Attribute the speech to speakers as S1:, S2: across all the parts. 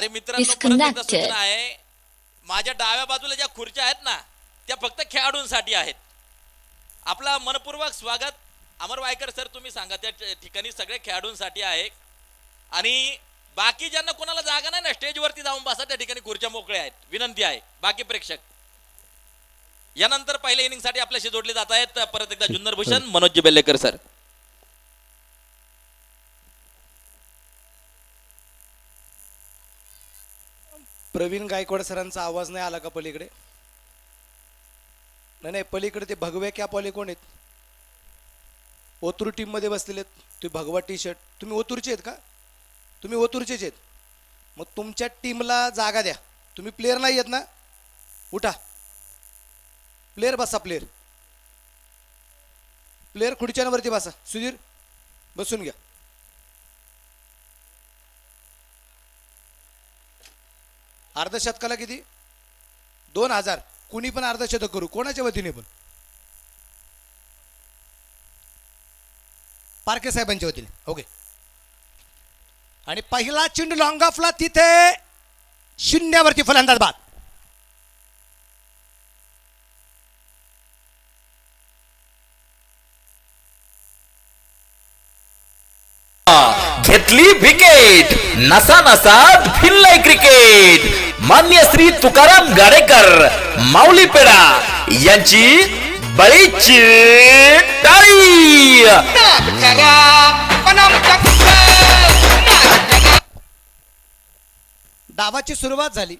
S1: अरे मित्रांनो, परत एकदा सूचना आहे, माझ्या डाव्या बाजूला ज्या खुर्च्या आहेत ना त्या फक्त खेळाडूंसाठी आहेत. आपला मनपूर्वक स्वागत. अमर वायकर सर, तुम्ही सांगा, त्या ठिकाणी सगळे खेळाडूंसाठी आहे आणि बाकी ज्यांना कोणाला जागा नाही ना स्टेजवरती जाऊन बसा, त्या ठिकाणी खुर्च्या मोकळ्या आहेत. विनंती आहे. बाकी प्रेक्षक यानंतर पहिल्या इनिंग साठी आपल्याशी जोडले जात आहेत. परत एकदा जुन्नर भूषण मनोज बेल्लेकर सर.
S2: प्रवीण गायकवाड सरांचा आवाज नाही आला का पलीकडे? नाही, पलीकडे ते भगवे कॅप वाले कोण आहेत? ओतूर टीम मध्ये बसलेले ते भगवा टी शर्ट. तुम्ही ओतूरचे आहेत का? तुम्ही ओतूरचेच आहेत. मग तुमच्या टीमला जागा द्या. तुम्ही प्लेयर नाही आहेत ना? उठा, प्लेयर बसा. प्लेयर खुर्च्यांवरती बसा. सुधीर बसून घ्या. अर्धशतकाला किती? 2000. कुणी पण अर्धशतक करू, कोणाच्या वतीने पण? पारखे साहेबांच्या वतीने. ओके. आणि पहिला चेंडू लॉंग ऑफला, तिथे शून्यावरती फलंदाज बाद.
S3: घेतली विकेट. नसा नसात फिरलाय क्रिकेट. मान्य श्री तुकाराम गाडेकर माऊलीपेडा यांची बळीची टाळी.
S2: डावाची सुरुवात झाली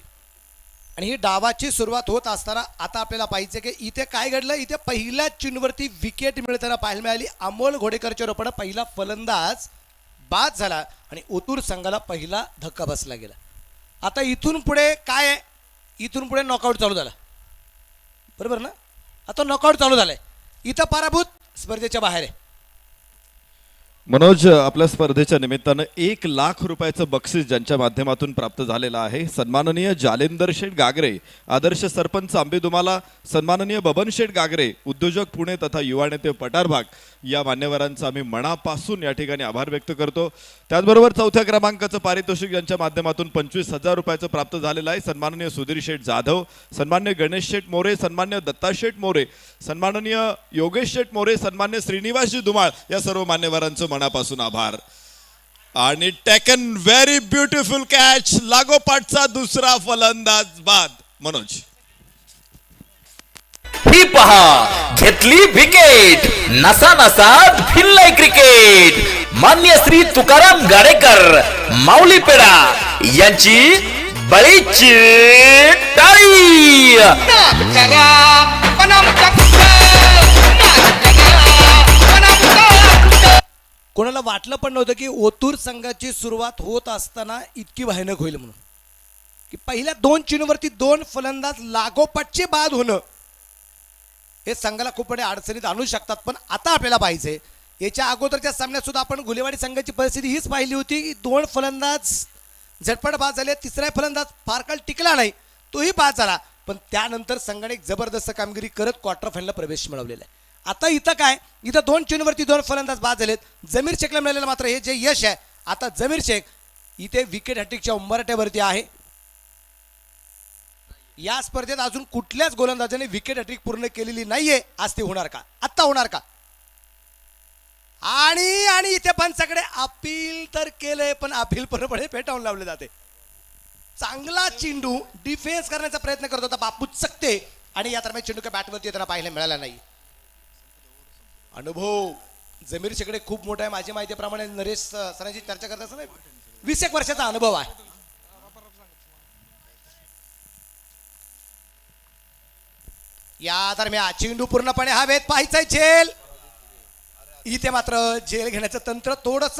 S2: आणि ही डावाची सुरुवात होत असताना आता आपल्याला पाहिजे की इथे काय घडलं. इथे पहिल्या चेंडूवरती विकेट मिळताना पाहायला मिळाली. अमोल घोडेकरच्या रोपानं पहिला फलंदाज बाद झाला आणि ओतूर संघाला पहिला धक्का बसला गेला. आता इथून पुढे काय आहे? इथून पुढे नॉकआउट चालू झाला, बरोबर ना? आता नॉकआउट चालू झालाय. इथं पराभूत स्पर्धेच्या बाहेर आहे.
S4: मनोज, आपल्या स्पर्धेच्या निमित्तानं 1 लाख रुपयाचं बक्षीस ज्यांच्या माध्यमातून प्राप्त झालेलं आहे, सन्माननीय जालेंदर शेठ गागरे, आदर्श सरपंच आंबेदुमाला, सन्माननीय बबन शेठ गागरे, उद्योजक पुणे तथा युवा नेते पठारभाग, या मान्यवरांचा आम्ही मनापासून या ठिकाणी आभार व्यक्त करतो. त्याचबरोबर 4थ्या क्रमांकाचं पारितोषिक ज्यांच्या माध्यमातून 25,000 रुपयाचं प्राप्त झालेलं आहे, सन्माननीय सुधीर शेठ जाधव, सन्मान्य गणेश शेठ मोरे, सन्मान्य दत्ता शेठ मोरे, सन्माननीय योगेश शेठ मोरे, सन्मान्य श्रीनिवासजी धुमाळ, या सर्व मान्यवरांचं मनापासून आभार. आणि टेकन व्हेरी ब्युटिफुल कॅच. लागोपाठचा दुसरा फलंदाज बाद. मनोज,
S3: ही पहा, घेतली विकेट. नसा नसात फिरलाय क्रिकेट. मान्य श्री तुकाराम गाडेकर माऊलीपेडा यांची बळीची टाळी.
S2: कोणाला वाटलं पण नव्हतं की ओतूर संघाची सुरुवात होत असताना इतकी भयानक होईल म्हणून. की पहिल्या 2 चेंडूवरती 2 फलंदाज लागोपाठचे बाद होणं हे संघाला खूप मोठ्या अडचणीत आणू शकतात. पण आता आपल्याला पाहिजे, याच्या अगोदरच्या सामन्यात सुद्धा आपण गुलेवाडी संघाची परिस्थिती हीच पाहिली होती की 2 फलंदाज झटपट बाद झाले. तिसरा फलंदाज फार काळ टिकला नाही, तोही बाद झाला. पण त्यानंतर संघाने एक जबरदस्त कामगिरी करत क्वार्टर फायनलला प्रवेश मिळवलेला आहे. आता इथं काय, इथं 2 चेंडूवरती 2 फलंदाज बाद झालेत. जमीर शेखला मिळालेलं मात्र हे जे यश आहे, आता जमीर शेख इथे विकेट हॅट्रिकच्या उंबरठ्यावरती आहे. या स्पर्धेत अजून कुठल्याच गोलंदाजाने विकेट हॅट्रिक पूर्ण केलेली नाहीये. आज ते होणार का? आता होणार का? आणि इथे पंचाकडे अपील तर केलंय, पण अपील पूर्णपणे फेटाळून लावले जाते. चांगला चेंडू डिफेन्स करण्याचा प्रयत्न करत होता बापू चकते आणि या दरम्यान चेंडू काय बॅटवरती येताना पाहायला मिळाला नाही. अनुभव जमीर शेकडे खूप मोठा आहे. माझी माहितीप्रमाणे नरेश सरांची चर्चा करत असताना 20 वर्षाचा अनुभव आहे. या दरम्यान चेंडू पूर्णपणे हवेत, पाहायचंय झेल. इथे मात्र झेल घेण्याचं तंत्र थोडस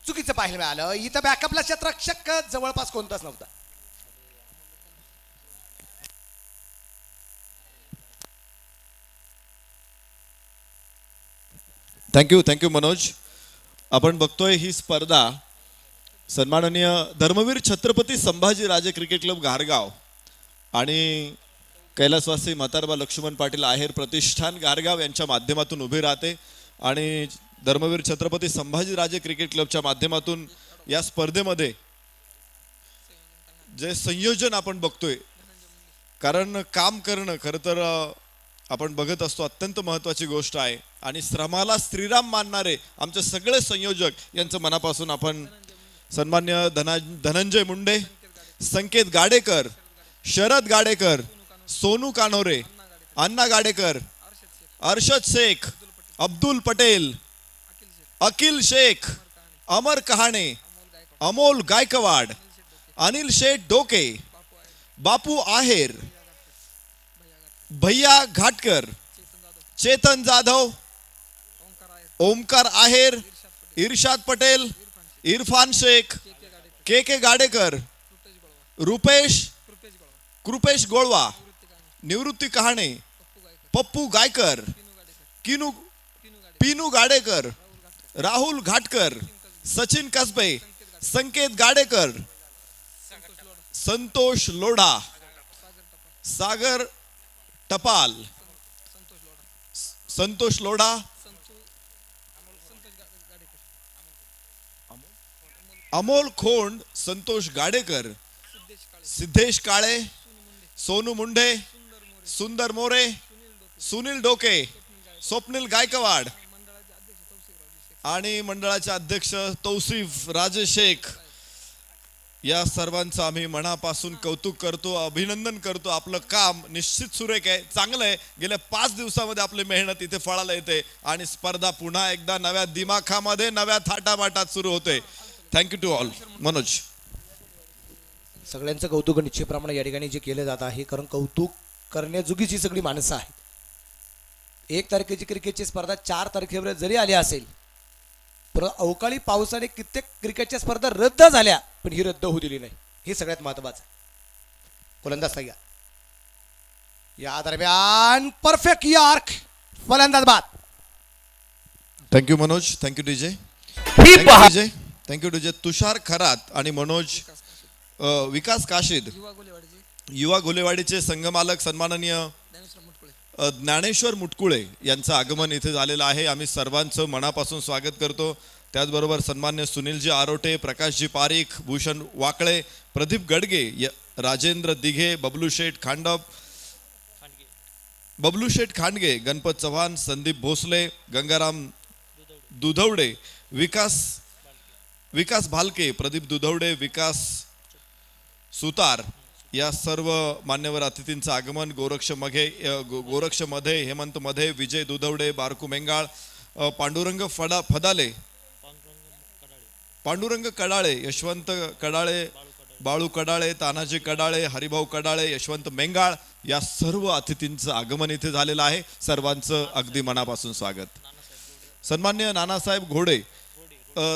S2: चुकीचं पाहायला मिळालं. इथं बॅकअपला क्षेत्ररक्षक जवळपास कोणताच नव्हता.
S4: थँक्यू मनोज. आपण बघतोय ही स्पर्धा सन्माननीय धर्मवीर छत्रपती संभाजीराजे क्रिकेट क्लब गारगाव आणि कैलासवासी म्हातारबा लक्ष्मण पाटील आहेर प्रतिष्ठान गारगाव यांच्या माध्यमातून उभी राहते. आणि धर्मवीर छत्रपती संभाजीराजे क्रिकेट क्लबच्या माध्यमातून या स्पर्धेमध्ये जे संयोजन आपण बघतोय, कारण काम करणं खरं तर आपण बघत असतो अत्यंत महत्त्वाची गोष्ट आहे आणि श्रमाला श्रीराम मानणारे आमचे सगळे संयोजक यांचं मनापासून आपण सन्मान्य धनंजय मुंडे, संकेत गाडेकर, शरद गाडेकर, सोनू कानोरे, अण्णा गाडेकर, अर्शद शेख, अब्दुल पटेल, अकिल शेख, अमर कहाणे, अमोल गायकवाड, अनिल शेठ डोके, बापू आहेर, भैया घाटकर, चेतन जाधव, ओमकार आहेर, इर्शाद पटेल, इरफान शेख, के गाडेकर, कृपेश गोळवा, निवृत्ती कहाणे, पप्पू गायकर, पिनू गाडेकर, राहुल घाटकर, सचिन कसबे, संकेत गाडेकर, संतोष लोढा, सागर टपाल, संतोष लोढा, अमोल खोंड, संतोष गाडेकर, सिद्धेश काळे, सोनू मुंडे, सुंदर मोरे, सुनील डोके, स्वप्नील गायकवाड आणि मंडळाचे अध्यक्ष तौसिफ राजे शेख, या सर्वांचं आम्ही मनापासून कौतुक करतो, अभिनंदन करतो. आपलं काम निश्चित सुरेख आहे, चांगलं आहे. गेल्या 5 दिवसामध्ये आपली मेहनत इथे फळाला येते आणि स्पर्धा पुन्हा एकदा नव्या दिमाखामध्ये नव्या थाटामाटात सुरू होते. Thank you to all. मनोज.
S2: सगळ्यांचं कौतुक निश्चितप्रमाणे या ठिकाणी जे केलं जात आहे, कारण कौतुक करण्याजोगीची सगळी माणसं आहेत. 1 तारखेची क्रिकेटची स्पर्धा 4 तारखेवर जरी आली असेल, पण अवकाळी पावसाने कित्येक क्रिकेटच्या स्पर्धा रद्द झाल्या, पण ही रद्द होऊ दिली नाही. हे सगळ्यात महत्वाचं. फलंदाज सगळ्या या दरम्यान परफेक्ट यार्क, फलंदाज बाद.
S4: थँक्यू मनोज. Thank you DJ.
S3: ही पहा
S4: थँक्यू डीजे. तुषार खरात आणि मनोज विकास काशीद, युवा गोलेवाडीचे संघमालक सन्माननीय ज्ञानेश्वर मुटकुळे यांचं आगमन इथे झालेलं आहे. आम्ही सर्वांचं मनापासून स्वागत करतो. त्याचबरोबर सन्मान्य सुनीलजी आरोटे, प्रकाशजी पारीख, भूषण वाकळे, प्रदीप गडगे, राजेंद्र दिघे, बबलू शेठ खांडगे, गणपत चव्हाण, संदीप भोसले, गंगाराम दुधवडे, विकास भालके, प्रदीप दुधवडे, विकास सुतार, या सर्व मान्यवर अतिथींचं आगमन. गोरक्ष मध्ये, हेमंत मध्ये, विजय दुधवडे, बारकू मेंगाळ, पांडुरंग कडाळे, यशवंत कडाळे, बाळू कडाळे, तानाजी कडाळे, हरिभाऊ कडाळे, यशवंत मेंगाळ, या सर्व अतिथींचं आगमन इथे झालेलं आहे. सर्वांचं अगदी मनापासून स्वागत. सन्माननीय नानासाहेब घोडे,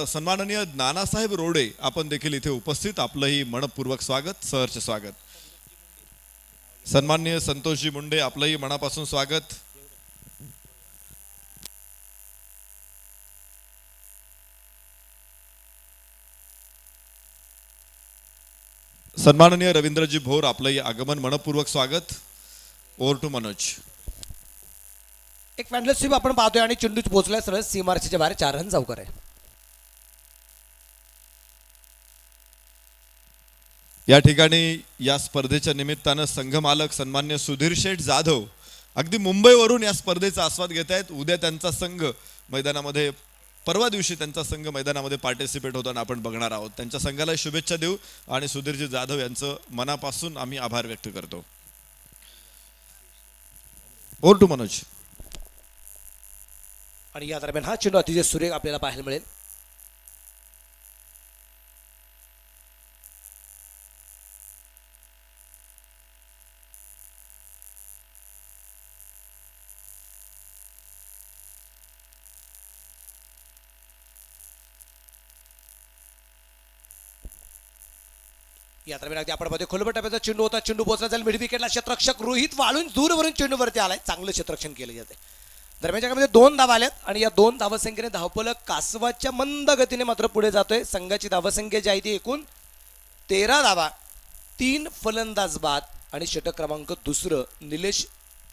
S4: सन्माननीय नानासाहेब रोडे, आपण देखील इथे उपस्थित. आपलंही मनपूर्वक स्वागत, सहर्ष स्वागत. सन्माननीय संतोषजी मुंडे, आपलंही मनापासून स्वागत. सन्माननीय रवींद्रजी भोर, आपलंही आगमन मनपूर्वक स्वागत. Over to Manoj.
S2: एक फॅन्डल स्वीप आपण पाहतोय आणि चेंडू पोहोचलाय सरळ सीमारेषेच्या बाहेर. 4 रन जाऊकर आहे.
S4: या ठिकाणी या स्पर्धेच्या निमित्तानं संघमालक सन्मान्य सुधीर शेठ जाधव अगदी मुंबईवरून या स्पर्धेचा आस्वाद घेत आहेत. उद्या त्यांचा संघ मैदानामध्ये, परवा दिवशी त्यांचा संघ मैदानामध्ये पार्टिसिपेट होताना आपण बघणार आहोत. त्यांच्या संघाला शुभेच्छा देऊ आणि सुधीरजी जाधव यांचं मनापासून आम्ही आभार व्यक्त करतो. Over to Manoj.
S2: आणि या दरम्यान हा चेंडू अतिशय सुरेख आपल्याला पाहायला मिळेल. या दरम्यान अगदी आपण खोलबट टप्प्याचा चेंडू होता. चेंडू पोहोचला जाईल मिड विकेटला. क्षेत्ररक्षक रोहित वाळून दूरवरून चेंडूवरती आलाय. चांगलं क्षेत्ररक्षण केलं जाते. दरम्यानच्या काळामध्ये 2 धावा आल्यात आणि या 2 धावसंख्येने धावफलक कासवाच्या मंद गतीने मात्र पुढे जातोय. संघाची धावसंख्या जी आहे ती एकूण 13 धावा, 3 फलंदाज बाद आणि षटक क्रमांक 2 निलेश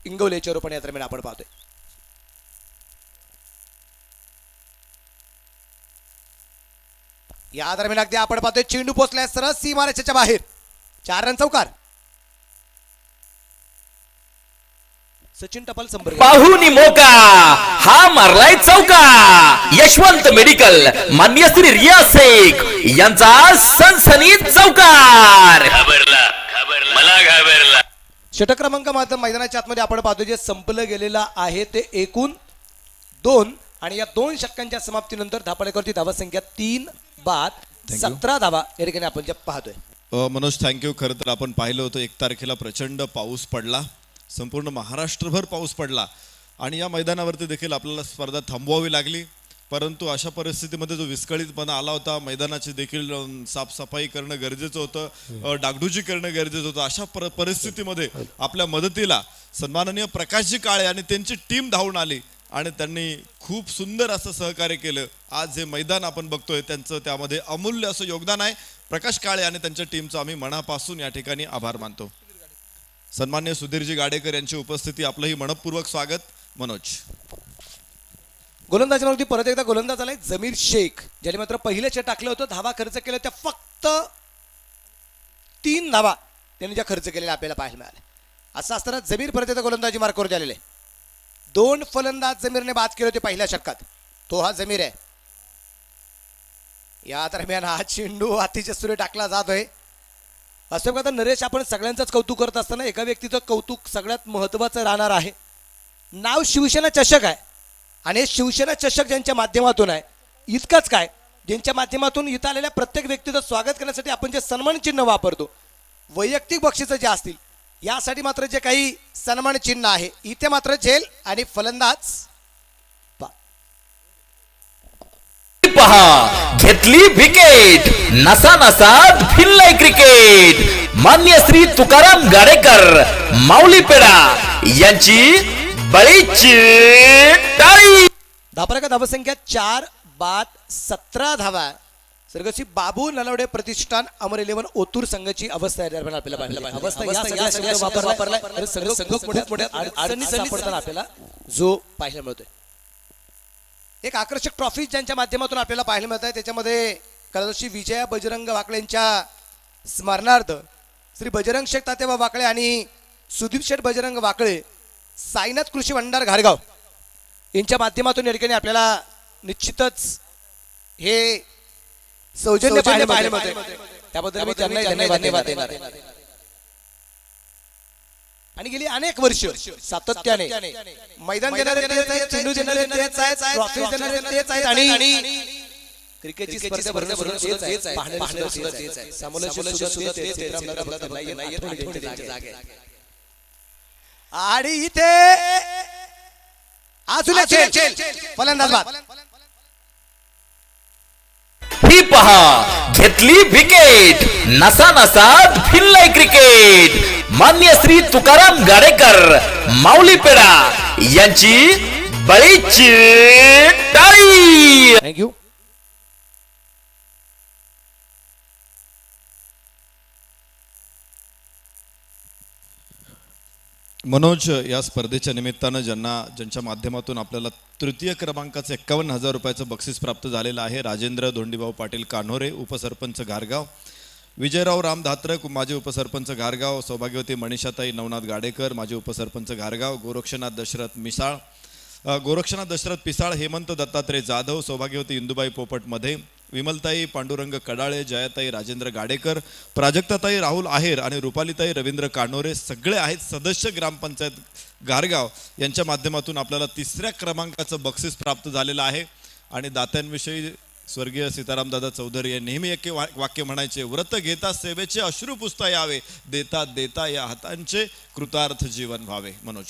S2: इंगवलेच्या रूपाने या दरम्यान आपण पाहतोय. या दरम्यान अगदी आपण पाहतोय चेंडू पोहोचलाय सरळ सीमारेषेच्या बाहेर. 4 रन चौकार. सचिन टपाल संपर्क.
S3: पाहुनी मोका हा मारलाय चौका. यशवंत मेडिकल मान्य श्री रिया शेख यांचा सनसनीत चौकार. मला घाबरला.
S2: षटक क्रमांक मात्र मैदानाच्या आतमध्ये आपण पाहतो जे संपलं गेलेलं आहे ते एकूण 2 आणि या 2 षटकांच्या समाप्तीनंतर धापडेकरची धावा संख्या 3 बाद 17 धावा या ठिकाणी आपण जे पाहतोय.
S4: मनोज थँक्यू. खरं तर आपण पाहिलं होतं 1 तारखेला प्रचंड पाऊस पडला, संपूर्ण महाराष्ट्रभर पाऊस पडला आणि या मैदानावरती देखील आपल्याला स्पर्धा थांबवावी लागली. परंतु अशा परिस्थितीमध्ये जो विस्कळीतपणा आला होता, मैदानाची देखील साफसफाई करणं गरजेचं होतं, डागडुजी करणं गरजेचं होतं. अशा परिस्थितीमध्ये आपल्या मदतीला सन्माननीय प्रकाशजी काळे आणि त्यांची टीम धावून आली आणि त्यांनी खूप सुंदर असं सहकार्य केलं. आज हे मैदान आपण बघतोय त्यांचं त्यामध्ये अमूल्य असं योगदान आहे. प्रकाश काळे आणि त्यांच्या टीमचं आम्ही मनापासून या ठिकाणी आभार मानतो. सन्मान्य सुधीरजी गाडेकर यांची उपस्थिती, आपलंही मनपूर्वक स्वागत. मनोज.
S2: गोलंदाजीवरती परत एकदा गोलंदाज आलाय जमीर शेख, ज्याने मात्र पहिलं चेट टाकलं होतं. धावा खर्च केल्या त्या फक्त 3 धावा त्यांनी ज्या खर्च केलेल्या आपल्याला पाहायला मिळाल्या. असं असताना जमीर परत एकदा गोलंदाजी मार्कवर आलेले. 2 फलंदाज जमीरने बाद केले होते पहिल्या षटकात. तो हा जमीर आहे. या दरम्यान हा चेंडू अतिशय सुरे टाकला जातोय. असं बघा नरेश, आपण सगळ्यांचंच कौतुक करत असताना एका व्यक्तीचं कौतुक सगळ्यात महत्वाचं राहणार आहे. नाव शिवसेना चषक आहे आणि हे शिवसेना चषक ज्यांच्या माध्यमातून आहे, इतकंच काय, ज्यांच्या माध्यमातून इथं आलेल्या प्रत्येक व्यक्तीचं स्वागत करण्यासाठी आपण जे सन्मान चिन्ह वापरतो, वैयक्तिक बक्षिसं जे असतील यासाठी मात्र जे काही सन्मान चिन्ह आहे, इथे मात्र झेल आणि फलंदाज
S3: पहा घेतली विकेट. नसा नसात भिल्लाय क्रिकेट. मान्य श्री तुकाराम गाडेकर माऊलीपेडा यांची बळीची टाळी.
S2: धापरा धावसंख्या 4 बाद 17 धावा. सर्गसी बाबू नलावडे प्रतिष्ठान अमर 11 ओतूर संघाची अवस्था आहे. आपल्याला आपल्याला जो पाहायला मिळतोय एक आकर्षक ट्रॉफी ज्यांच्या माध्यमातून आपल्याला पाहायला मिळत आहे. त्याच्यामध्ये कलादर्शी विजया बजरंग वाकळे यांच्या स्मरणार्थ श्री बजरंग शेठ तात्याबा वाकळे आणि सुदीप शेठ बजरंग वाकळे साईनाथ कृषी भंडार घारगाव यांच्या माध्यमातून या ठिकाणी आपल्याला निश्चितच हे सौजन्य पाहायला मिळते. त्याबद्दल मी त्यांना धन्यवाद देणार. आणि गेली अनेक वर्ष सातत्याने मैदान देणारे तेच आहेत, चेंडू देणारे तेच आहेत, ट्रॉफी देणारे तेच आहेत आणि क्रिकेटची स्पर्धा भरवणं तेच आहे, पाहणं सुद्धा तेच आहे. समालोचन सुद्धा तेच आहे. आणि इथे अजून एक फलंदाज बाद.
S3: ही पहा घेतली विकेट. नसा नसात भिल्लाय क्रिकेट. मान्य श्री तुकाराम गाडेकर माऊलीपेडा यांची बळीची टाळी.
S2: थँक्यू.
S4: मनोज, या स्पर्धेच्या निमित्तानं ज्यांच्या माध्यमातून आपल्याला तृतीय क्रमांकाचं 51,000 रुपयाचं बक्षीस प्राप्त झालेलं आहे. राजेंद्र धोंडीभाऊ पाटील कान्होरे, उपसरपंच घारगाव. विजयराव राम धात्रक, माजी उपसरपंच घारगाव. सौभाग्यवती मनीषाताई नवनाथ गाडेकर, माजी उपसरपंच घारगाव. गोरक्षनाथ दशरथ पिसाळ. हेमंत दत्तात्रय जाधव. सौभाग्यवती इंदुबाई पोपट मध्ये. विमलताई पांडुरंग कडाळे. जयाताई राजेंद्र गाडेकर. प्राजक्ताताई राहुल आहेर आणि रुपालीताई रवींद्र कानोरे सगळे आहेत सदस्य ग्रामपंचायत घारगाव यांच्या माध्यमातून आपल्याला 3ऱ्या क्रमांकाचं बक्षीस प्राप्त झालेलं आहे. आणि दात्यांविषयी स्वर्गीय सीतारामदादा चौधरी यांनी नेहमी एक वाक्य म्हणायचे, व्रत घेता सेवेचे अश्रू पुसता यावे, देता देता या हातांचे कृतार्थ जीवन व्हावे. मनोज.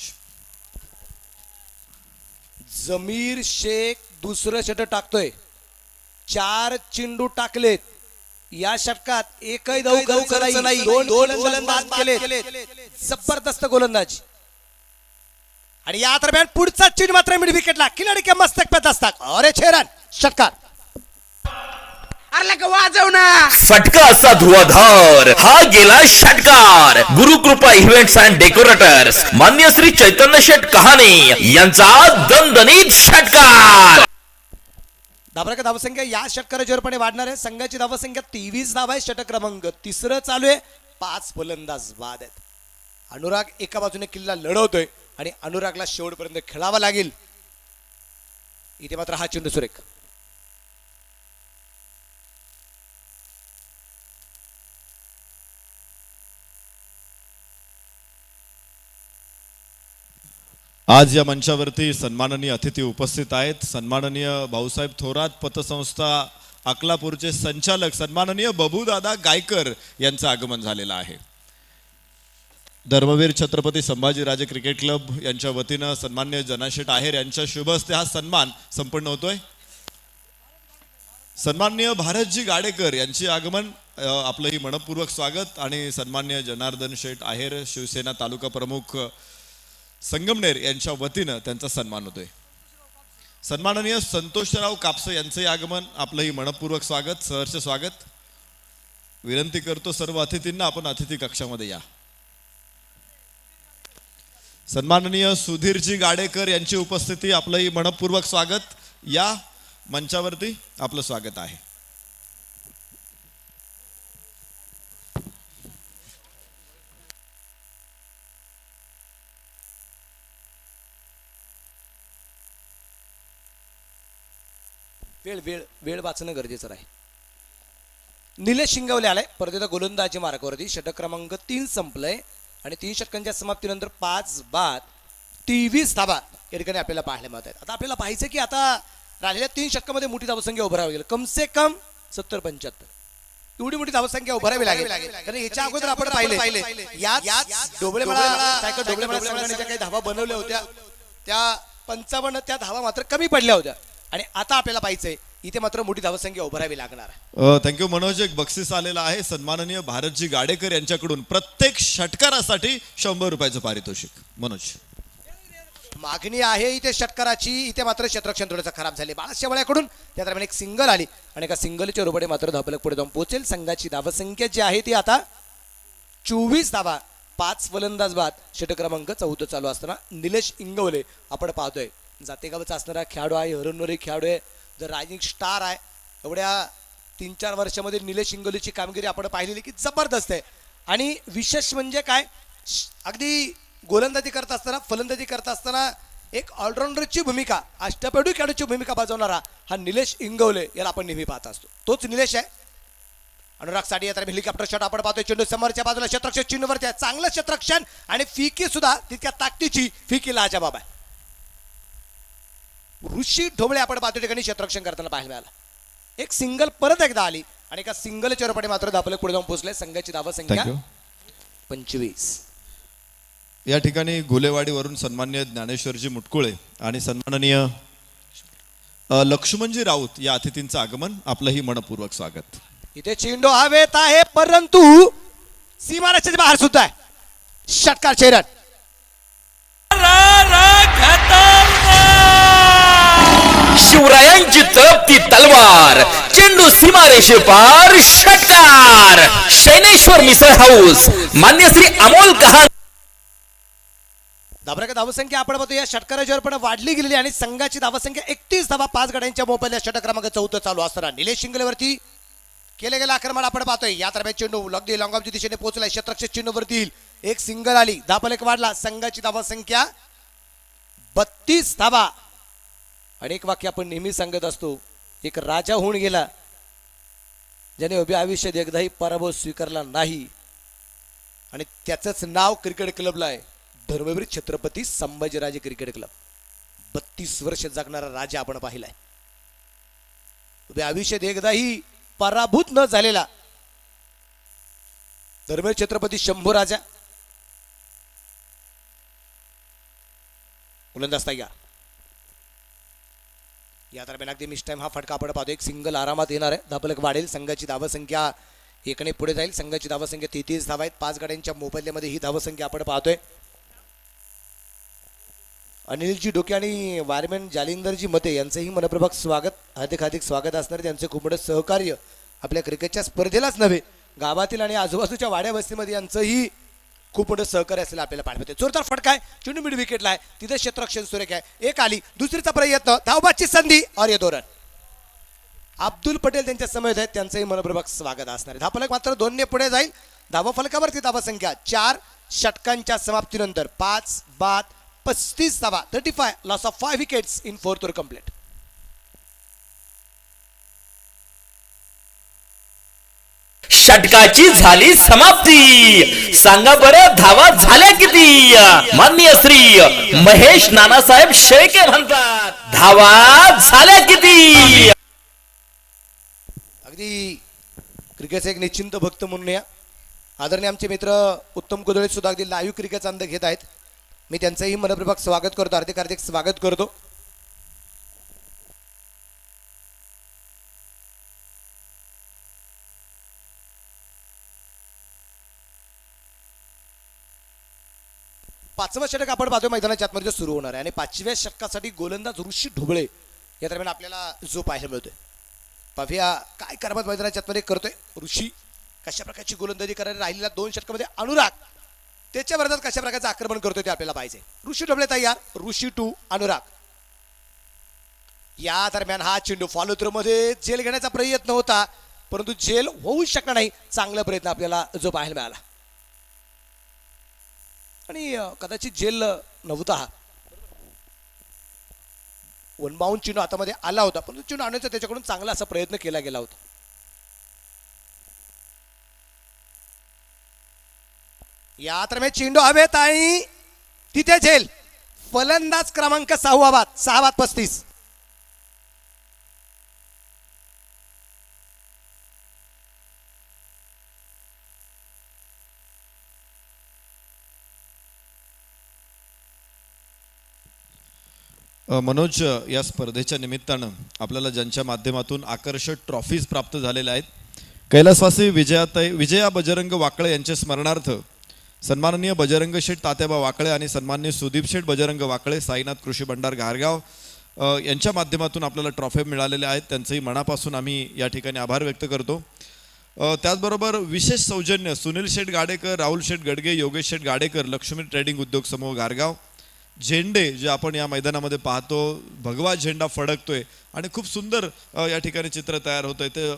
S2: जमीर शेख दुसरं षटक टाकतोय. 4 चेंडू टाकलेत या षटकात. एकही धाव नाही. 2 गोलंदाज केले. जबरदस्त गोलंदाजी. आणि या दरम्यान पुढचा चेंडू मात्र मिड विकेटला. खिलाडी के मस्तक पे दस्तक. अरे 6 रन षटकार.
S5: वाजव ना.
S3: फटका असा धुवाधार हा गेला षटकार. गुरुकृपा इव्हेंट्स अँड डेकोरेटर्स मान्य श्री चैतन्य शेठ कहाणे यांचा दणदणीत षटकार.
S2: धाबरा धावसंख्या या षटकाराच्यावरपणे वाढणार आहे. संघाची धावसंख्या 23 धाव आहे. षटक क्रमांक 3 चालू आहे. 5 फलंदाज बाद आहेत. अनुराग एका बाजूने किल्ला लढवतोय आणि अनुरागला शेवटपर्यंत खेळावा लागेल. इथे मात्र हा चेंडू सुरेख.
S4: आज या मंचावरती सन्माननीय अतिथी उपस्थित आहेत. सन्माननीय भाऊसाहेब थोरात पतसंस्था अकलापूरचे संचालक सन्माननीय बबूदादा गायकर यांचं आगमन झालेलं आहे. धर्मवीर छत्रपती संभाजीराजे क्रिकेट क्लब यांच्या वतीनं सन्मान्य जनाशेठ आहेर यांच्या शुभ हस्ते हा सन्मान संपन्न होतोय. सन्माननीय भारतजी गाडेकर यांचे आगमन आपलंही मनपूर्वक स्वागत आणि सन्मान्य जनार्दन शेठ आहेर शिवसेना तालुका प्रमुख संगमनेर यांच्या वतीनं त्यांचा सन्मान होतोय. सन्माननीय संतोषराव कापसे यांचंही आगमन आपलंही मनपूर्वक स्वागत, सहर्ष स्वागत. विनंती करतो सर्व अतिथींना आपण अतिथी कक्षामध्ये या. सन्माननीय सुधीरजी गाडेकर यांची उपस्थिती आपलंही मनपूर्वक स्वागत. या मंचावरती आपलं स्वागत आहे.
S2: वेळ वेळ वेळ वाचणं गरजेचं आहे. निलेश शिंगवले आलाय परत गोलंदाजी मार्गावरती. षटक क्रमांक 3 संपलंय आणि 3 षटकांच्या समाप्तीनंतर 5 बाद 23 धावा या ठिकाणी आपल्याला पाहायला मिळत आहेत. आता आपल्याला पाहायचं की आता राहिलेल्या 3 षटकामध्ये मोठी धावसंख्या उभारावी लागेल. कम से कम 70-75 एवढी मोठी धावसंख्या उभारावी लागेल. कारण याच्या अगोदर आपण पाहिले या ढोबळेमाळा काही धावा बनवल्या होत्या त्या 55 त्या धावा मात्र कमी पडल्या होत्या आणि आता आपल्याला पाहिजे इथे मात्र मोठी धावसंख्या उभारावी लागणार आहे.
S4: थँक्यू मनोज. एक बक्षीस आलेलं आहे सन्माननीय भारतजी गाडेकर यांच्याकडून. प्रत्येक षटकारासाठी 100 रुपयाचं पारितोषिक. मनोज,
S2: मागणी आहे इथे षटकाराची. इथे मात्र क्षेत्ररक्षण थोडंसं खराब झाले बाळाशेवाळ्याकडून. त्या दरम्यान एक सिंगल आली आणि एका सिंगलच्या रोबडे मात्र धावफलक पुढे जाऊन पोहोचेल. संघाची धावसंख्या जी आहे ती आता 24 धावा 5 फलंदाज बाद. षटक क्रमांक 14 चालू असताना निलेश इंगवले आपण पाहतोय जातेगावचा असणारा खेळाडू आहे. हरणोरी खेळाडू आहे. जर रायझिंग स्टार आहे. एवढ्या 3-4 वर्षामध्ये निलेश इंगवलेची कामगिरी आपण पाहिलेली की जबरदस्त आहे. आणि विशेष म्हणजे काय, अगदी गोलंदाजी करत असताना फलंदाजी करत असताना एक ऑलराऊंडरची भूमिका, अष्टपैलू खेळाडूची भूमिका बजावणारा हा निलेश इंगवले याला आपण नेहमी पाहत असतो. तोच निलेश आहे. अनुराग साडी येतात. हेलिकॉप्टर शॉट आपण पाहतोय. चेंडू समोरच्या बाजूला क्षेत्ररक्षण चिन्हवरती आहे. चांगलं क्षेत्ररक्षण आणि फिकी सुद्धा तितक्या ताकदीची. फिकी लाजबाब आहे. ऋषी ढोबळे आपण पाहतो ठिकाणी क्षेत्ररक्षण करताना पाहायला मिळाला. एक सिंगल परत एकदा आली आणि एका सिंगलच्या रूपाने मात्र धावफलक पुढे जाऊन पोहोचले. संघाची धावसंख्या 25.
S4: या ठिकाणी घुलेवाडीवरून सन्माननीय ज्ञानेश्वरजी मुटकुळे आणि सन्माननीय लक्ष्मणजी राऊत या अतिथींचं आगमन. आपलंही मनपूर्वक स्वागत.
S2: इथे चेंडू हवेत आहे परंतु सीमारेषेच्या बाहेर सुद्धा आहे. षटकार चेरट
S3: शिवरायांची तळपती तलवार. चेंडू सीमारेषे पार. षटकार. शैनेश्वर मिसळ हाऊस मान्य श्री अमोल कहान.
S2: धाबराका धावसंख्या आपण पाहतो या षटकाराच्या पण वाढली गेलेली आणि संघाची धावसंख्या 31 धावा 5 गड्यांच्या मोबाईल. षटक क्रमांक 14 चालू असताना निलेश शिंगलेवरती केले गेले आक्रमण आपण पाहतोय. या दरम्यान चेंडू अगदी लॉंगऑफच्या दिशेने पोहोचलाय. क्षेत्ररक्षण चिन्हवरती एक सिंगल आली. धावफलक वाढला. संघाची धावसंख्या 32 धावा. आणि एक वाक्य आपण नेहमी सांगत असतो, एक राजा होऊन गेला ज्याने उभ्या आयुष्यात एकदाही पराभव स्वीकारला नाही आणि त्याचंच नाव क्रिकेट क्लबला आहे. Dharmaveer Chhatrapati Sambhajiraje cricket club. 32 वर्ष जगणारा राजा आपण पाहिलाय. उभ्या आयुष्यात एकदाही पराभूत न झालेला धर्मवीर छत्रपती शंभू राजा. गोलंदाज तयार. या दरम्यान अगदी मिस टाइम हा फटका आपण पाहतो. एक सिंगल आरामात येणार आहे. धावफलक वाढेल. संघाची धावसंख्या एकने पुढे जाईल. संघाची धावसंख्या 33 धावा आहेत. 5 गड्यांच्या मोबाईलमध्ये ही धावसंख्या आपण पाहतोय. अनिलजी डोके आणि वायरमॅन जालिंदरजी मते यांचंही मनपूर्वक स्वागत, हार्दिक स्वागत असणार. त्यांचे खूप मोठं सहकार्य आपल्या क्रिकेटच्या स्पर्धेलाच नव्हे गावातील आणि आजूबाजूच्या वाड्या वस्तीमध्ये यांचंही खूप मोठं सहकार्य असलेलं आपल्याला पाहायला मिळते. जोरदार फटका आहे. चेंडू मिड विकेटला आहे. तिथे क्षेत्ररक्षण सुरेख आहे. एक आली. दुसरीचा प्रयत्न. धावबाची संधी और ये धोरण. अब्दुल पटेल त्यांच्या समवेत आहेत. त्यांचंही मनपूर्वक स्वागत असणार आहे. धावफलक मात्र 2 ने पुढे जाईल. धावा फलकावरती धावा संख्या 4 षटकांच्या समाप्तीनंतर 5 बाद 35 धावा 35 loss of 5 wickets in 4th over complete.
S3: षटकाची झाली समाप्ती. सांगा बरं धावा झाल्या किती. माननीय श्री महेश नानासाहेब शेळके म्हणतात धावा झाल्या किती.
S2: अगदी क्रिकेटचे एक निश्चिंत भक्त म्हणून या आदरणीय आमचे मित्र उत्तम कुदळे सुद्धा अगदी लाईव्ह क्रिकेटचा आनंद घेत आहेत. मी त्यांचंही मनपूर्वक स्वागत करतो, हार्दिक हार्दिक स्वागत करतो. पाचवं षटक आपण पाहतोय मैदानाच्या आतमध्ये सुरू होणार आहे आणि 5व्या षटकासाठी गोलंदाज ऋषी ढोबळे या दरम्यान आपल्याला जो पाहायला मिळतोय. पाहूया काय कारभार मैदानाच्या आतमध्ये करतोय ऋषी, कशा प्रकारची गोलंदाजी करायला राहिलेल्या 2 षटकामध्ये अनुराग त्याच्या विरोधात कशा प्रकारचं आक्रमण करतोय ते आपल्याला पाहिजे. ऋषी ढोबळे तयार, ऋषी टू अनुराग. या दरम्यान हा चेंडू फॉलो थ्रो मध्ये झेल घेण्याचा प्रयत्न होता, परंतु झेल होऊ शकला नाही. चांगला प्रयत्न आपल्याला जो पाहायला मिळाला आणि कदाचित झेल नव्हता. हा वन बाउंड चेंडू हातामध्ये आला होता, परंतु चेंडू आणण्याचा त्याच्याकडून चांगला असा प्रयत्न केला गेला होता. या दरम्यान चेंडू हवेत आणि तिथे झेल. फलंदाज क्रमांक 6 बाद 6 बाद 35.
S4: मनोज, या स्पर्धेच्या निमित्तानं आपल्याला ज्यांच्या माध्यमातून आकर्षक ट्रॉफीज प्राप्त झालेल्या आहेत, कैलासवासी विजया बजरंग वाकळे यांच्या स्मरणार्थ सन्माननीय बजरंग शेठ तात्याबा वाकळे आणि सन्माननीय सुदीप शेठ बजरंग वाकळे, साईनाथ कृषी भंडार घारगाव यांच्या माध्यमातून आपल्याला ट्रॉफी मिळालेल्या आहेत. त्यांचंही मनापासून आम्ही या ठिकाणी आभार व्यक्त करतो. त्याचबरोबर विशेष सौजन्य सुनील शेठ गाडेकर, राहुल शेठ गडगे, योगेश शेठ गाडेकर, लक्ष्मी ट्रेडिंग उद्योग समूह घारगाव. झेंडे जे आपण या मैदानामध्ये पाहतो, भगवा झेंडा फडकतोय आणि खूप सुंदर या ठिकाणी चित्र तयार होतंय. ते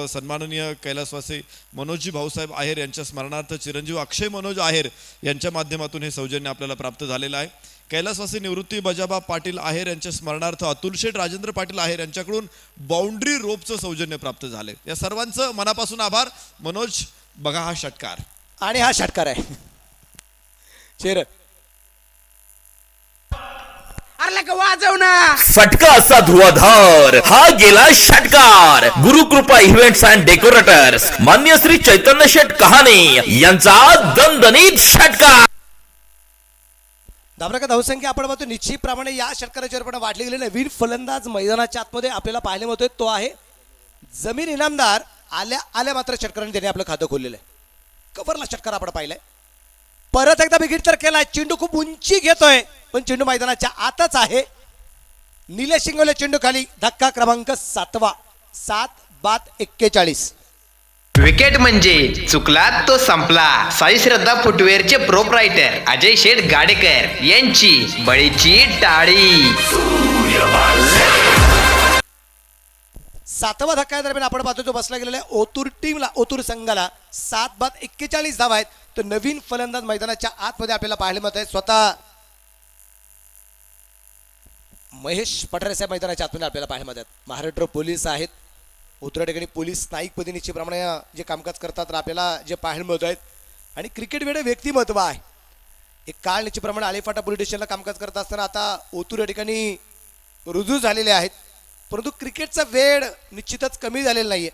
S4: सन्माननीय कैलासवासी मनोजजी भाऊसाहेब आहेर यांच्या स्मरणार्थ चिरंजीव अक्षय मनोज आहेर यांच्या माध्यमातून हे सौजन्य आपल्याला प्राप्त झालेलं आहे. कैलासवासी निवृत्ती बजाबा पाटील आहेर यांच्या स्मरणार्थ अतुल शेठ राजेंद्र पाटील आहेर यांच्याकडून बाउंड्री रोपचं सौजन्य प्राप्त झाले. या सर्वांचं मनापासून आभार. मनोज, बघा हा षटकार
S2: आणि हा षटकार आहे. चेर
S5: वाजव ना.
S3: फटका असा धुवाधार हा गेला षटकार. गुरुकृपा इव्हेंट्स अँड डेकोरेटर्स मान्य श्री चैतन्य शेठ कहाणे यांचा दणदणीत षटकार.
S2: धावराका धावसंख्या आपण पाहतो निश्चितप्रमाणे या षटकाराच्या पण वाढले गेले. नवीन फलंदाज मैदानाच्या आतमध्ये आपल्याला पाहायला मिळतोय तो आहे जमीन इनामदार. आल्या मात्र षटकाराने त्याने आपलं खातं खोललेलं आहे. कव्हरला षटकार आपण पाहिलाय. परत एकदा बिगिट तर केलाय. चेंडू खूप उंची घेतोय, पण चेंडू मैदानाच्या आतच आहे. निलेश शिंगोले चेंडू खाली. धक्का क्रमांक 7 7 बाद 41.
S5: विकेट म्हणजे चुकला तो संपला. साई श्रद्धा फुटवेअरचे प्रोप्रायटर अजय शेठ गाडेकर यांची बळीची टाळी.
S2: 7वा धक्का दरम्यान आपण पाहतो जो बसला गेलेला आहे ओतूर टीमला, ओतूर संघाला. 7 बाद 41 धावा आहेत. तर नवीन फलंदाज मैदानाच्या आतमध्ये आपल्याला पाहायला मिळत आहे. स्वतः महेश पठारे साहेब मैदानाच्या आतमध्ये आपल्याला पाहायला मिळतात. महाराष्ट्र पोलीस आहेत. उतरा ठिकाणी पोलीस नाईक पदी निश्चितप्रमाणे जे कामकाज करतात तर आपल्याला जे पाहायला मिळत आहेत. आणि क्रिकेट वेळे व्यक्तिमत्व आहे. एक काळ निश्चितप्रमाणे आलेफाटा पोलीस स्टेशनला कामकाज करत असताना आता ओतूर या ठिकाणी रुजू झालेले आहेत. परंतु क्रिकेटचा वेळ निश्चितच कमी झालेला नाहीये.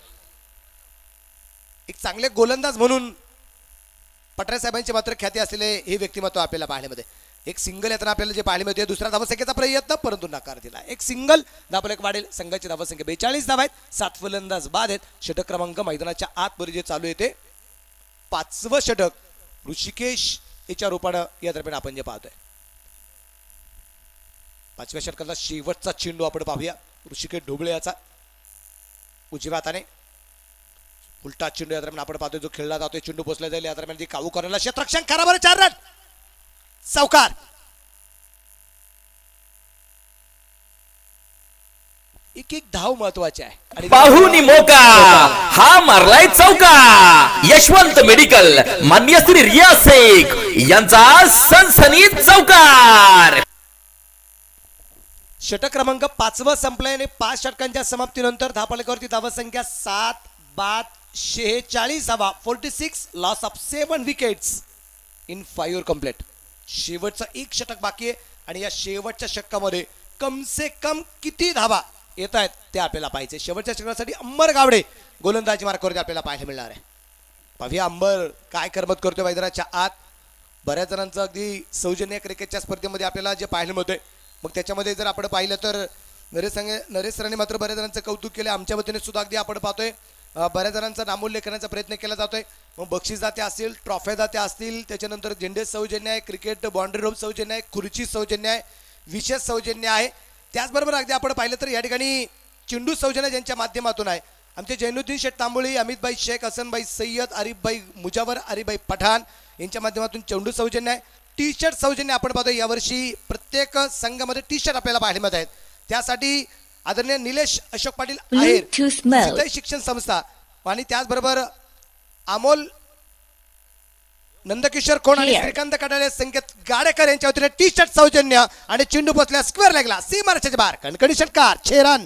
S2: एक चांगले गोलंदाज म्हणून पठारे साहेबांची मात्र ख्याती असलेले हे व्यक्तिमत्व आपल्याला पाहायला मिळते. एक सिंगल येताना आपल्याला जे पाहायला मिळते. दुसरा धावसंख्येचा प्रयत्न, परंतु नकार दिला. एक सिंगल धावफलक वाढेल. संघाची धावसंख्या 42 धावा आहेत. 7 फलंदाज बाद आहेत. षटक क्रमांक मैदानाच्या आतमध्ये जे चालू येते 5वं षटक ऋषिकेश याच्या रूपानं या दरम्यान आपण जे पाहतोय. 5व्या षटकाचा शेवटचा चेंडू आपण पाहूया. ऋषिकेश ढोबळे याचा उजव्या हाताने उलटा चेंडू या दरम्यान आपण पाहतोय जो खेळला जातोय. चेंडू पोचला जाईल. या दरम्यान कावू करायला क्षेत्ररक्षण करा बरं. 4 रन चौकार. एक एक धाव महत्वाची आहे आणि
S3: पाहुनी मोका हा मारलाय चौका. यशवंत मेडिकल मान्य श्री रिया शेख यांचा सनसनीत चौकार.
S2: षटक क्रमांक 5 संपलाय आणि 5 षटकांच्या समाप्तीनंतर धावफलकावरती धावसंख्या 7-46 धावा. 46 loss of 7 wickets in 5 over complete. शेवटचा एक षटक बाकी आहे आणि या शेवटच्या षटकामध्ये कम से कम किती धावा येत आहेत ते आपल्याला पाहिजे. शेवटच्या षटकासाठी अंबर गावडे गोलंदाजी मार्कावरती आपल्याला पाहायला मिळणार आहे. पाहूया अंबर काय करमत करतोय मैदानाच्या आत. बऱ्याच जणांचं अगदी सौजन्य क्रिकेटच्या स्पर्धेमध्ये आपल्याला जे पाहायला मिळतंय, मग त्याच्यामध्ये जर आपण पाहिलं तर नरेश सरांनी मात्र बऱ्याच जणांचं कौतुक केलं. आमच्या वतीने सुद्धा अगदी आपण पाहतोय बऱ्याच जणांचा नामोल्लेख करण्याचा प्रयत्न केला जातोय. मग बक्षीस दाते असतील, ट्रॉफ्या दाते असतील, त्याच्यानंतर झेंडे सौजन्य आहे, क्रिकेट बाउंड्री रोप सौजन्य आहे, खुर्ची सौजन्य आहे, विशेष सौजन्य आहे. त्याचबरोबर अगदी आपण पाहिलं तर या ठिकाणी चिंडू सौजन्य ज्यांच्या माध्यमातून आहे, आमचे जैनुद्दीन शेठ तांबोळी, अमितभाई शेख, हसनभाई सय्यद, आरिफभाई मुजावर, आरिफभाई पठाण यांच्या माध्यमातून चेंडू सौजन्य आहे. टी शर्ट सौजन्य आपण पाहतो यावर्षी प्रत्येक संघामध्ये टी शर्ट आपल्याला पाहायला मिळत आहेत. त्यासाठी आदरणीय निलेश अशोक पाटील आहेर, सिद्धाई शिक्षण संस्था आणि त्याचबरोबर अमोल नंदकिशोर कोण आणि श्रीकांत कडाले, संकेत गाडेकर यांच्या वतीने टी शर्ट सौजन्य आणि चेंडू पोचल्या स्क्वेअर लेगला सीमारेषेच्या बाहेर. कणकणी षटकार 6 रन.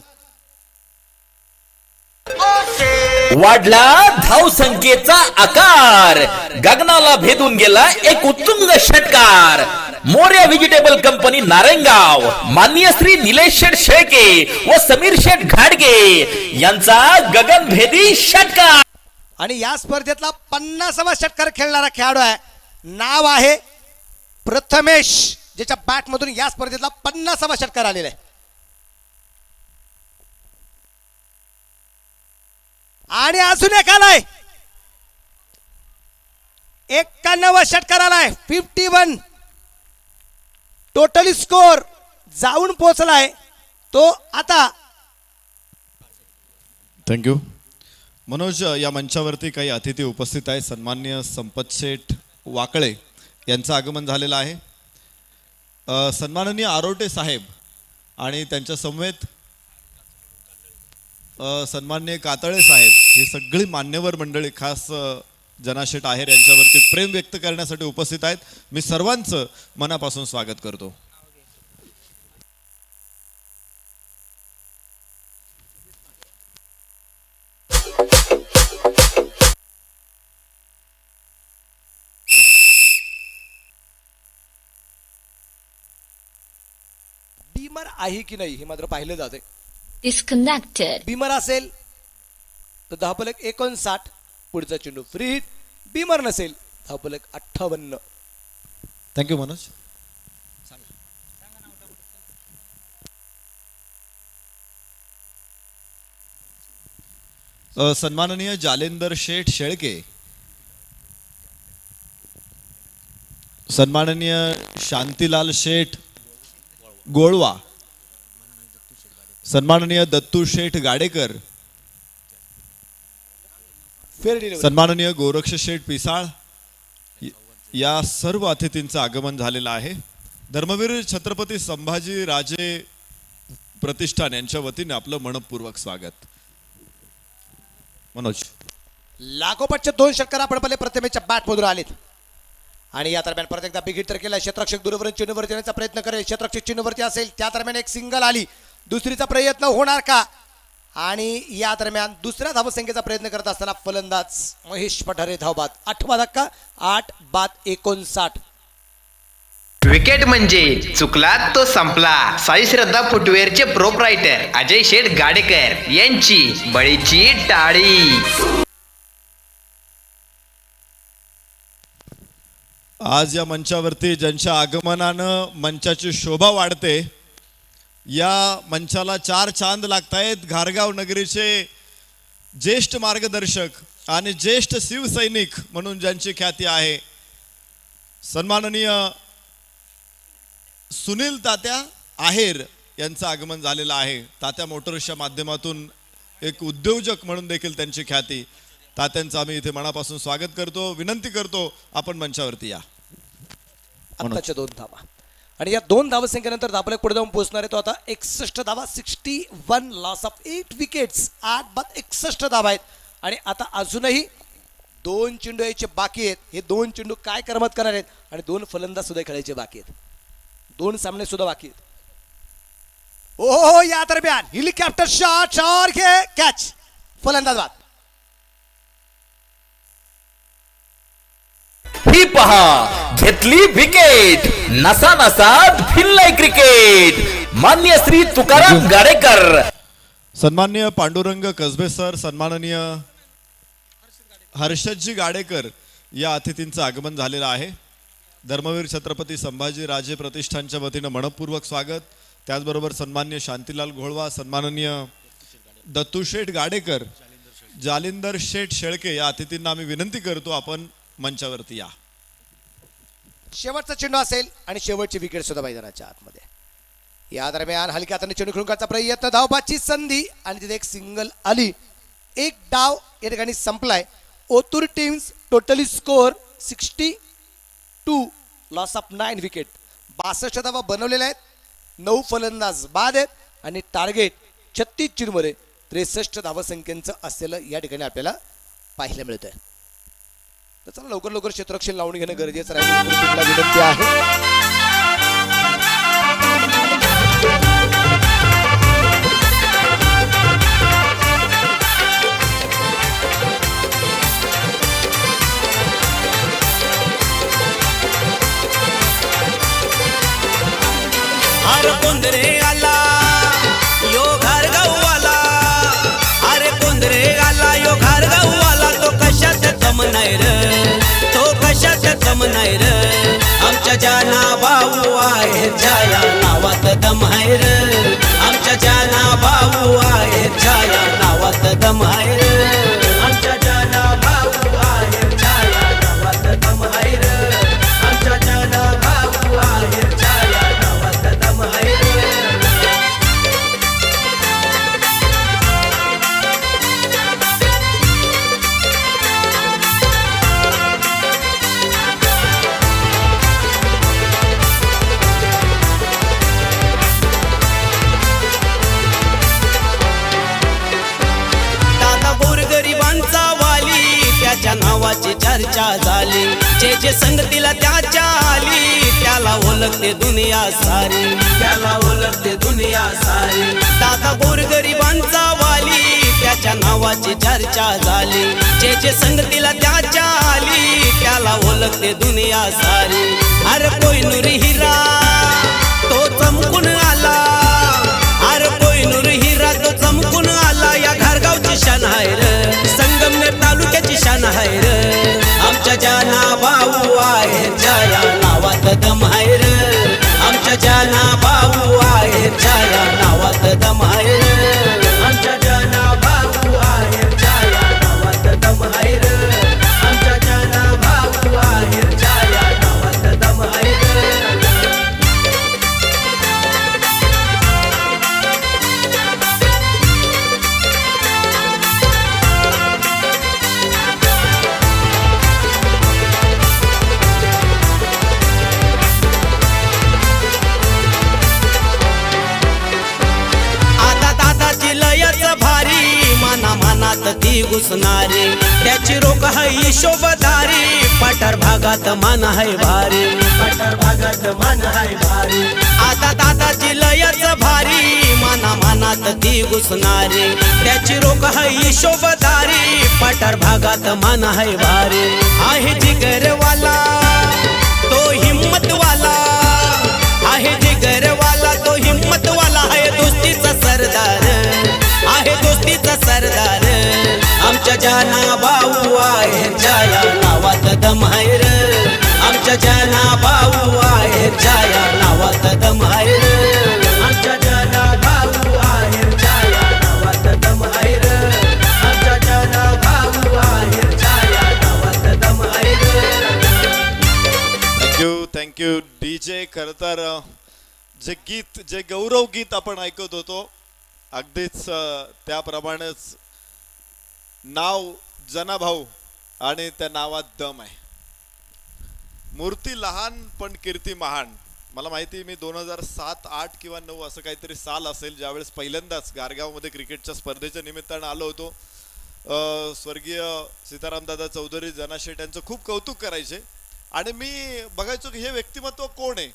S3: वाढला धाव संख्येचा आकार. गगनाला भेदून गेला एक उत्तुंग षटकार. मोर्या व्हेजिटेबल कंपनी नारायणगाव माननीय श्री निलेश शेठ शेळके व समीर शेठ घाडगे यांचा गगनभेदी षटकार.
S2: आणि या स्पर्धेतला 50वा षटकार खेळणारा खेळाडू आहे, नाव आहे प्रथमेश, ज्याच्या बॅट मधून या स्पर्धेतला 50वा षटकार आलेला आहे. आणि अजून एक आलाय, 91वा षटकार आलाय. 51 टोटली स्कोर जाऊन पोहोचलाय तो. आता
S4: थँक्यू मनोज. या मंचावरती काही अतिथी उपस्थित आहेत. सन्माननीय संपत शेठ वाकळे यांचं आगमन झालेलं आहे. सन्माननीय आरोटे साहेब आणि त्यांच्या समवेत सन्माननीय कातळे साहेब, ही सगळी मान्यवर मंडळी खास जनाशेठ आहेर यांच्यावरती प्रेम व्यक्त करण्यासाठी उपस्थित आहेत. मी सर्वांचं मनापासून स्वागत करतो.
S2: बीमर आहे की नाही हे मात्र पाहिलं जाते.
S6: Disconnected.
S2: बीमर असेल तर धावफलक 59, पुढचा चेंडू फ्री हिट. बीमर नसेल धावफलक 58.
S4: थँक्यू मनोज. सन्माननीय जालेंदर शेठ शेळके, सन्माननीय शांतीलाल शेठ गोळवा, सन्माननीय दत्तू शेठ गाडेकर,
S2: फेर डिलिव्हरी.
S4: सन्माननीय गोरक्ष शेठ पिसाळ, या सर्व अतिथींचं आगमन झालेलं आहे. धर्मवीर छत्रपती संभाजी राजे प्रतिष्ठान यांच्या वतीने आपलं मनपूर्वक स्वागत. मनोज.
S2: लागोपाठचे 2 षटकार आपण पहिले प्रथमेशच्या बॅट मधून आलेत आणि या दरम्यान परत एकदा बिग हिट तर केला. क्षेत्ररक्षक दूरवरून चेंडूवरती येण्याचा प्रयत्न करेल. क्षेत्ररक्षक चेंडूवरती असेल त्या दरम्यान एक सिंगल आली. दुसरीचा प्रयत्न होणार का? आणि या दरम्यान दुसऱ्या धावसंख्येचा प्रयत्न करत असताना फलंदाज महेश पठारे धावबाद. 8वा धक्का 8 बाद 59.
S5: विकेट म्हणजे चुकला तो संपला. साई श्रद्धा फुटवेअरचे प्रोप्रायटर अजय शेठ गाडेकर यांची बळीची टाळी.
S4: आज या मंचावरती ज्यांच्या आगमनानं मंचाची शोभा वाढते, या मंचाला 4 चांद लागतायत. घारगाव नगरीचे ज्येष्ठ मार्गदर्शक आणि ज्येष्ठ शिवसैनिक म्हणून ज्यांची ख्याती आहे, सन्माननीय सुनील तात्या आहेर यांचं आगमन झालेलं आहे. तात्या मोटर्सच्या माध्यमातून एक उद्योजक म्हणून देखील त्यांची ख्याती. तात्यांचं आम्ही इथे मनापासून स्वागत करतो. विनंती करतो आपण मंचावरती या.
S2: आत्ताच्या 2 धावा आणि या 2 धावसंख्येनंतर आपल्या पुढे जाऊन पोहोचणार आहे तो आता 61 धावा, 61 लॉस ऑफ 8 विकेट्स, 8 बाद 61 धावा आहेत. आणि आता अजूनही 2 चेंडू यायचे बाकी आहेत. हे 2 चेंडू काय करमत करणार आहेत आणि 2 फलंदाज सुद्धा खेळायचे बाकी आहेत. 2 सामने सुद्धा बाकी आहेत. ओ या दरम्यान हेलिकॉप्टर शॉट और हे कॅच, फलंदाज बाद.
S3: ही पहा घेतली विकेट, नसा नसात भिनलाय क्रिकेट. मान्य श्री तुकाराम गाडेकर.
S4: सन्माननीय पांडुरंग कसबे सर, सन्माननीय हर्षदजी गाडेकर या अतिथींचं आगमन झालेलं आहे. धर्मवीर छत्रपती संभाजी राजे प्रतिष्ठानच्या वतीनं मनपूर्वक स्वागत. त्याचबरोबर सन्माननीय शांतीलाल घोळवा, सन्माननीय दत्तूशेठ गाडेकर, जालिंदर शेठ शेळके या अतिथींना आम्ही विनंती करतो आपण मंचावरती या.
S2: शेवटचा चेंडू असेल आणि शेवटची विकेट सुद्धा मैदानाच्या आतमध्ये. या दरम्यान हलक्या हाताने चेंडू खेळून काढण्याचा प्रयत्न, धावबाची संधी आणि तिथे एक सिंगल आली. एक डाव या ठिकाणी संपलाय. Otur teams totally score 62, loss of 9 wicket. 62 धावा बनवलेल्या आहेत, 9 फलंदाज बाद आहेत आणि टार्गेट 36 चेंडूमध्ये 63 धावसंख्येचं असलेलं या ठिकाणी आपल्याला पाहायला मिळत आहे. तर चला लवकर लवकर क्षेत्ररक्षण लावून घेणं गरजेचं आहे. विनंती आहे.
S7: अरे कोंदरे आला यो घारगाव आला, अरे कोंदरे आला यो घारगाव आला. तो कशात दम नाही रे, तो कशात दम नाही रे. आमच्या जाना भाऊ आहे छाया नावात दम आहे रे. आमच्या जाना भाऊ आहे छाया नावात दम आहे रे. आमच्या जाना भाऊ आहे छाया नावात दम आहे रे. आमच्या जाना भाऊ आहे छाया नावात दम आहे रे. दादा गोरगरिबांचा वाली, त्याच्या नावाची चर्चा झाली. जे जे संगतीला त्याच्या आली, त्याला ओळखते दुनिया सारी, त्याला ओळखते दुनिया सारी. दादा गोरगरिबांचा वाली, त्याच्या नावाची चर्चा झाली. जे जे संगतीला त्याच्या आली, त्याला ओळखते दुनिया सारी. अरे कोहिनूर हिरा तो चमकून आला, अरे कोहिनूर हिरा तो चमकून आला. या घारगावची शान आहे रे, संगमनेर तालुक्याची शान आहे रे. आमच्या जाना भाऊ आहे छाया नावात दम आहे रे. आमच्या जाना भाऊ आहे छाया नावात दम आहे रे. आमच्या जाना भाऊ आहे छाया नावात दम आहे रे. आमच्या जाना भाऊ आहे छाया नावात दम आहे रे. आता दादाची लयच भारी, मना मनात ती घुसणारी. त्याची रोग है शोभदारी, पठार भागात मन है भारी, पठार भागात मन है भारी. आता दादाची लयच भारी, मना मनात ती घुसणारी. त्याची रोग है शोभदारी, पठार भागात मन है भारी. आहे जिगरवाला तो हिम्मतवाला, आहे जिगरवाला तो हिम्मतवाला. आहे दोस्तीचा सरदार, आहे दोस्तीचा सरदार. आमच्या जाना भाऊ आहे छाया नावात दम आहे रे. आमच्या जाना भाऊ आहे छाया नावात दम आहे रे. आमच्या जाना भाऊ आहे छाया नावात दम आहे रे. आमच्या जाना भाऊ आहे छाया नावात दम आहे रे.
S4: Thank you DJ. खरं तर जे गीत, जे गौरव गीत आपण ऐकत होतो, अगदीच त्याप्रमाणेच नाव जनाभाऊ आणि त्या नावात दम आहे. मूर्ती लहान पण कीर्ती महान.
S8: मला माहिती आहे, मी 2007, 8 किंवा 9 असं काहीतरी साल असेल, ज्यावेळेस पहिल्यांदाच गारगावमध्ये क्रिकेटच्या स्पर्धेच्या निमित्तानं आलो होतो. स्वर्गीय सीतारामदादा चौधरी, जना शेठ यांचं खूप कौतुक करायचे आणि मी बघायचो की हे व्यक्तिमत्व कोण आहे.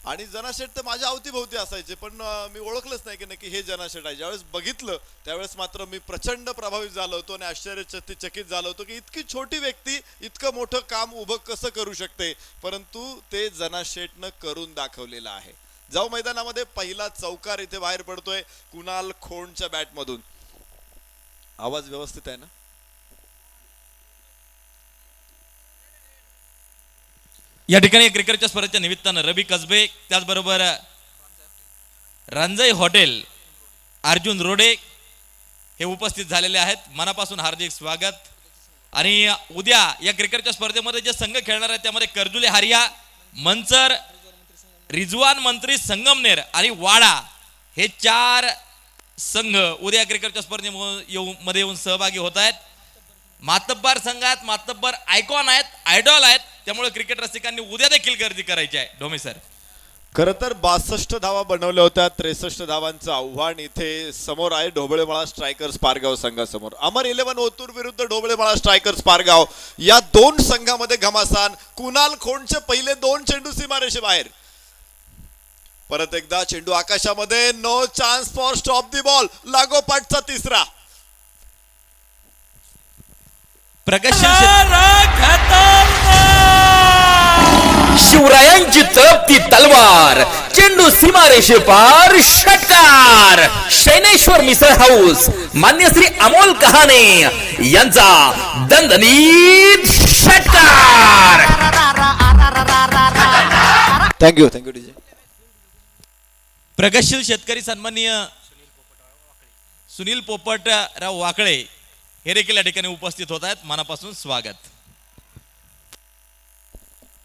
S8: आणि जना शेठ तर माझ्या अवतीभोवती असायचे, पण मी ओळखलंच नाही की नक्की हे जना शेठ आहे. ज्यावेळेस बघितलं त्यावेळेस मात्र मी प्रचंड प्रभावित झालो होतो आणि आश्चर्यचकित झालो होतो की इतकी छोटी व्यक्ती इतकं मोठं काम उभं कसं करू शकते, परंतु ते जना शेठनं करून दाखवलेलं आहे. जाऊ मैदानामध्ये पहिला चौकार इथे बाहेर पडतोय कुणाल खोंडच्या बॅटमधून. आवाज व्यवस्थित आहे ना?
S1: या ठिकाणी क्रिकेटच्या स्पर्धेच्या निमित्तानं रवी कसबे, त्याचबरोबर रंजय हॉटेल, अर्जुन रोडे हे उपस्थित झालेले आहेत. मनापासून हार्दिक स्वागत. आणि उद्या या क्रिकेटच्या स्पर्धेमध्ये जे संघ खेळणार आहेत त्यामध्ये कर्जुले हारिया, मंचर, रिजवान मंत्री, संगमनेर आणि वाडा हे 4 संघ उद्या क्रिकेटच्या स्पर्धेमध्ये येऊन सहभागी होत आहेत. मातब्बर संघात मातब्बर आयकॉन आहेत, आयडॉल आहेत, त्यामुळे क्रिकेट रसिकांनी उद्या देखील गर्दी करायची आहे. डोमे सर,
S8: खर तर 62 धावा बनवल्या होत्या. 63 धावांचं आव्हान इथे समोर आहे ढोबळेमाळा स्ट्रायकर्स पारगाव संघासमोर. अमर 11 ओतूर विरुद्ध ढोबळेमाळा स्ट्रायकर्स पारगाव या 2 संघामध्ये घमासान. कुणाल खोंडचे पहिले 2 चेंडू सीमारेषे बाहेर. परत एकदा चेंडू आकाशामध्ये. No chance for stop the ball. लागोपाठचा तिसरा.
S3: शिवरायांची तळपती तलवार, चेंडू सीमारेषे पार, षटकार. शैनेश्वर मिसळ हाऊस, मान्य श्री अमोल कहाणे यांचा दणदणीत षटकार.
S8: Thank you DJ.
S1: प्रगतशील शेतकरी सन्माननीय सुनील पोपटराव वाकळे हे देखील या ठिकाणी उपस्थित होत आहेत. मनापासून स्वागत.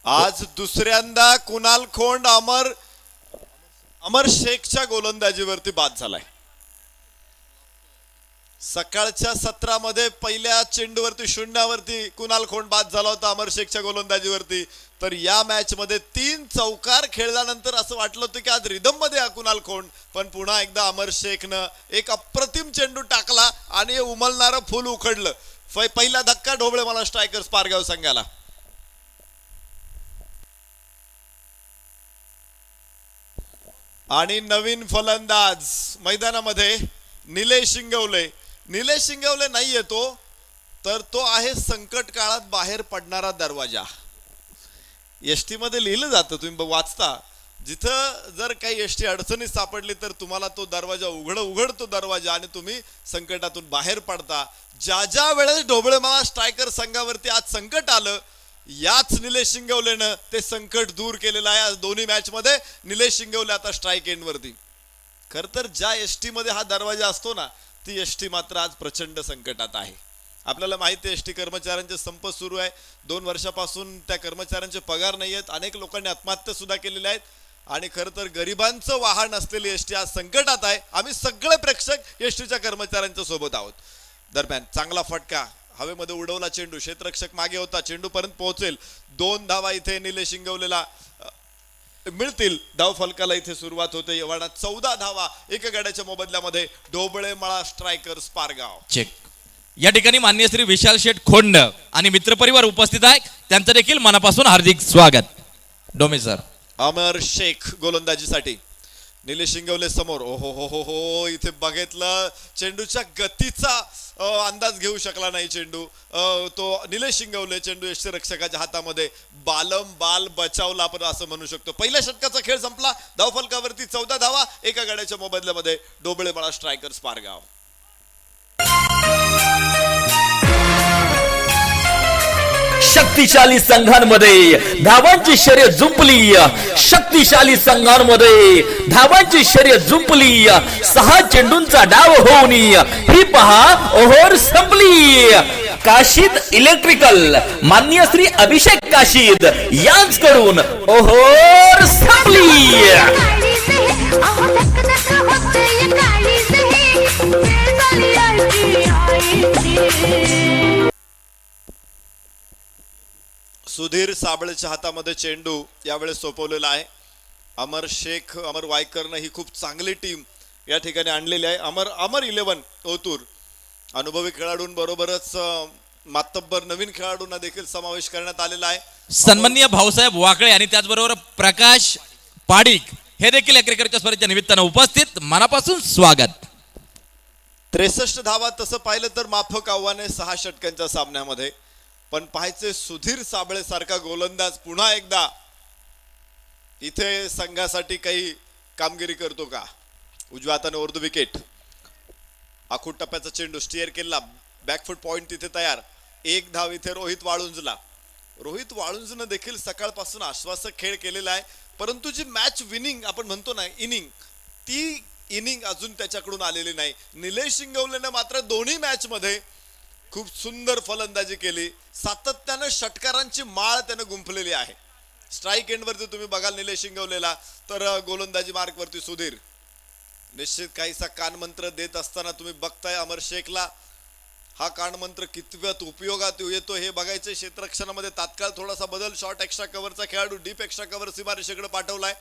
S8: आज दुसऱ्यांदा कुणाल खोंड अमर शेखच्या गोलंदाजीवरती बाद झालाय. सकाळच्या सत्रामध्ये पहिल्या चेंडूवरती शून्यावरती कुणाल खोंड बाद झाला होता अमर शेखच्या गोलंदाजीवरती. तर या मॅच मध्ये 3 चौकार खेळल्यानंतर असं वाटलं होतं की आज रिदम मध्ये कुणाल खोंड, पण पुन्हा एकदा अमर शेखनं एक अप्रतिम चेंडू टाकला आणि उमलणारं फुल उखडलं. पहिला धक्का ढोबळेमाळा स्ट्रायकर्स पारगाव संघाला. आणि नवीन फलंदाज मैदानामध्ये निलेश शिंगवले. निलेश शिंगवले नाही येतो तर तो आहे संकट काळात बाहेर पडणारा दरवाजा. एसटी मध्ये लिहिलं जातं, तुम्ही वाचता, जिथं जर काही एसटी अडचणीत सापडली तर तुम्हाला तो दरवाजा उघडतो दरवाजा आणि तुम्ही संकटातून बाहेर पडता. ज्या वेळेस ढोबळेमाळा स्ट्रायकर संघावरती आज संकट आलं, याच निलेश शिंगवलेनं ते संकट दूर केलेलं आहे. आज दोन्ही मॅच मध्ये निलेश शिंगवले आता स्ट्राईक एंड वरती. खर तर ज्या एसटी मध्ये हा दरवाजा असतो ना, ती एसटी मात्र आज प्रचंड संकटात आहे. आपल्याला माहिती आहे एसटी कर्मचाऱ्यांचे संप सुरू आहे. 2 वर्षापासून त्या कर्मचाऱ्यांचे पगार नाही आहेत. अनेक लोकांनी आत्महत्या सुद्धा केलेल्या आहेत. आणि खरं तर गरिबांचं वाहन असलेली एसटी आज संकटात आहे. आम्ही सगळे प्रेक्षक एसटीच्या कर्मचाऱ्यांच्या सोबत आहोत. दरम्यान चांगला फटका हवेमध्ये उडवला चेंडू. क्षेत्ररक्षक मागे होता, चेंडू पर्यंत पोहोचेल. 2 धावा इथे निलेश शिंगवलेला मिळतील. धाव फलकाला इथे सुरुवात होते. एवढा 14 धावा एका गाड्याच्या मोबदल्यामध्ये ढोबळेमाळा स्ट्रायकर्स पारगाव.
S1: चेक. या ठिकाणी मान्य श्री विशाल शेठ खोंड आणि मित्रपरिवार उपस्थित आहे, त्यांचं देखील मनापासून हार्दिक स्वागत. डोमे सर.
S8: अमर शेख गोलंदाजीसाठी. निलेश शिंगवले समोर. ओहो हो हो हो, इथे बघितलं चेंडूच्या गतीचा अंदाज घेऊ शकला नाही चेंडू. तो निलेश शिंगवले चेंडू यष्टी रक्षकाच्या हातामध्ये. बाल बचावला आपण असं म्हणू शकतो. पहिल्या षटकाचा खेळ संपला. धावफलकावरती 14 धावा एका गाड्याच्या मोबदल्यामध्ये ढोबळेमाळा स्ट्रायकर्स पारगाव.
S3: शक्तिशाली संघांमध्ये धावांची शर्यत जुंपली. शक्तिशाली संघांमध्ये धावांची शर्यत जुंपली. 6 चेंडूंचा डाव होऊन ही पहा ओव्हर संपली. काशीद इलेक्ट्रिकल मान्य श्री अभिषेक काशीद यांच्याकडून ओव्हर संपली.
S8: सुधीर साबळेच्या हातामध्ये चेंडू यावेळेस सोपवलेला आहे. अमर शेख, अमर वायकरनं ही खूप चांगली टीम या ठिकाणी आणलेली आहे. अमर 11 ओतूर अनुभवी खेळाडूंबरोबरच मातब्बर नवीन खेळाडूंना देखील समावेश करण्यात आलेला आहे.
S1: सन्माननीय भाऊसाहेब वाकळे आणि त्याचबरोबर प्रकाश पाडिक हे देखील या क्रिकेटच्या स्पर्धेच्या निमित्तानं उपस्थित, मनापासून स्वागत.
S8: 63 धावा तसं पाहिलं तर माफक आव्हान आहे 6 षटकांच्या सामन्यामध्ये. पण पाहायचे सुधीर साबळे सारखा गोलंदाज पुन्हा एकदा इथे संघासाठी काही कामगिरी करतो का. उजव्या हाताने उर्दू विकेट, आखूड टप्प्याचा चेंडू स्टिअर केला, बॅकफुट पॉइंट तिथे तयार. एक धाव इथे रोहित वाळुंजला. रोहित वाळुंजनं देखील सकाळपासून आश्वासक खेळ केलेला आहे, परंतु जी मॅच विनिंग आपण म्हणतो ना इनिंग, ती इनिंग अजून त्याच्याकडून आलेली नाही. निलेश शिंगवलेने मात्र दोन्ही मॅच मध्ये खूप सुंदर फलंदाजी केली. सातत्यानं षटकारांची माळ त्यानं गुंफलेली आहे. स्ट्राईक एंड वरती तुम्ही बघाल निलेश शिंगवलेला, तर गोलंदाजी मार्क वरती सुधीर. निश्चित काहीसा कानमंत्र देत असताना तुम्ही बघताय अमर शेखला. हा कानमंत्र कितव्यात उपयोगात येतो हे बघायचं. क्षेत्ररक्षणामध्ये तात्काळ थोडासा बदल, शॉर्ट एक्स्ट्रा कव्हरचा खेळाडू डीप एक्स्ट्रा कव्हर सीमारेषेकडे पाठवलाय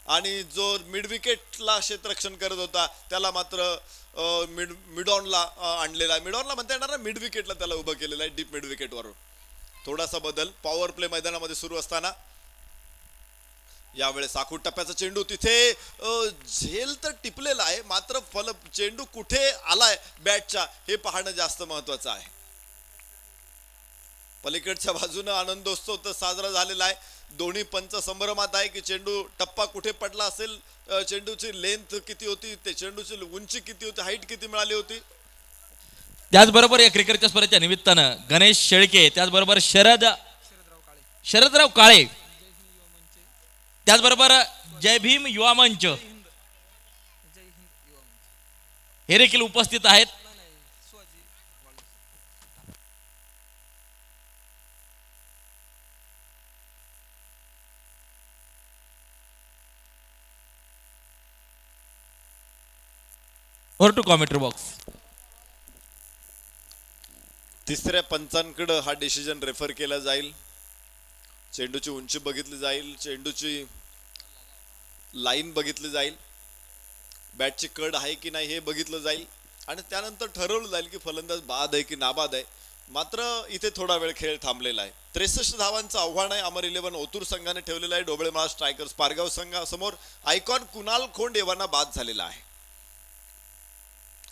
S8: आणि जो मिड विकेटला क्षेत्ररक्षण करत होता त्याला मात्र मिडॉनला आणलेला आहे. मिडॉनला म्हणता येणार ना, मिड विकेटला त्याला उभं केलेलं आहे डीप मिड विकेटवरून. थोडासा बदल पॉवर प्ले मैदानामध्ये सुरू असताना. यावेळेस आखूड टप्प्याचा चेंडू तिथे झेल तर टिपलेला आहे, मात्र चेंडू कुठे आलाय बॅटच्या हे पाहणं जास्त महत्वाचं आहे. पलीकडच्या बाजूनं आनंदोत्सव तर साजरा झालेला आहे. दोन्ही पंच संभ्रमात आहे की चेंडू टप्पा कुठे पडला असेल, चेंडूची लेंथ किती होती, ते चेंडूची उंची किती होती, हाईट किती मिळाली होती.
S1: त्याचबरोबर या क्रिकेटच्या स्पर्धेच्या निमित्तानं गणेश शेळके, त्याचबरोबर शरदराव काळे, त्याचबरोबर जय भीम युवा मंच हे देखील उपस्थित आहेत. Over to commentary box.
S8: तिसऱ्या पंचांकडे हा डिसिजन रेफर केला जाईल. चेंडूची उंची बघितली जाईल, चेंडूची लाईन बघितली जाईल, बॅटची कड आहे की नाही हे बघितलं जाईल आणि त्यानंतर ठरवलं जाईल की फलंदाज बाद आहे की नाबाद आहे. मात्र इथे थोडा वेळ खेळ थांबलेला आहे. 63 धावांचं आव्हान आहे अमर 11 ओतूर संघाने ठेवलेलं आहे. ढोबळेमाळा स्ट्रायकर्स पारगाव संघासमोर आयकॉन कुणाल खोंड येवांना बाद झालेला आहे.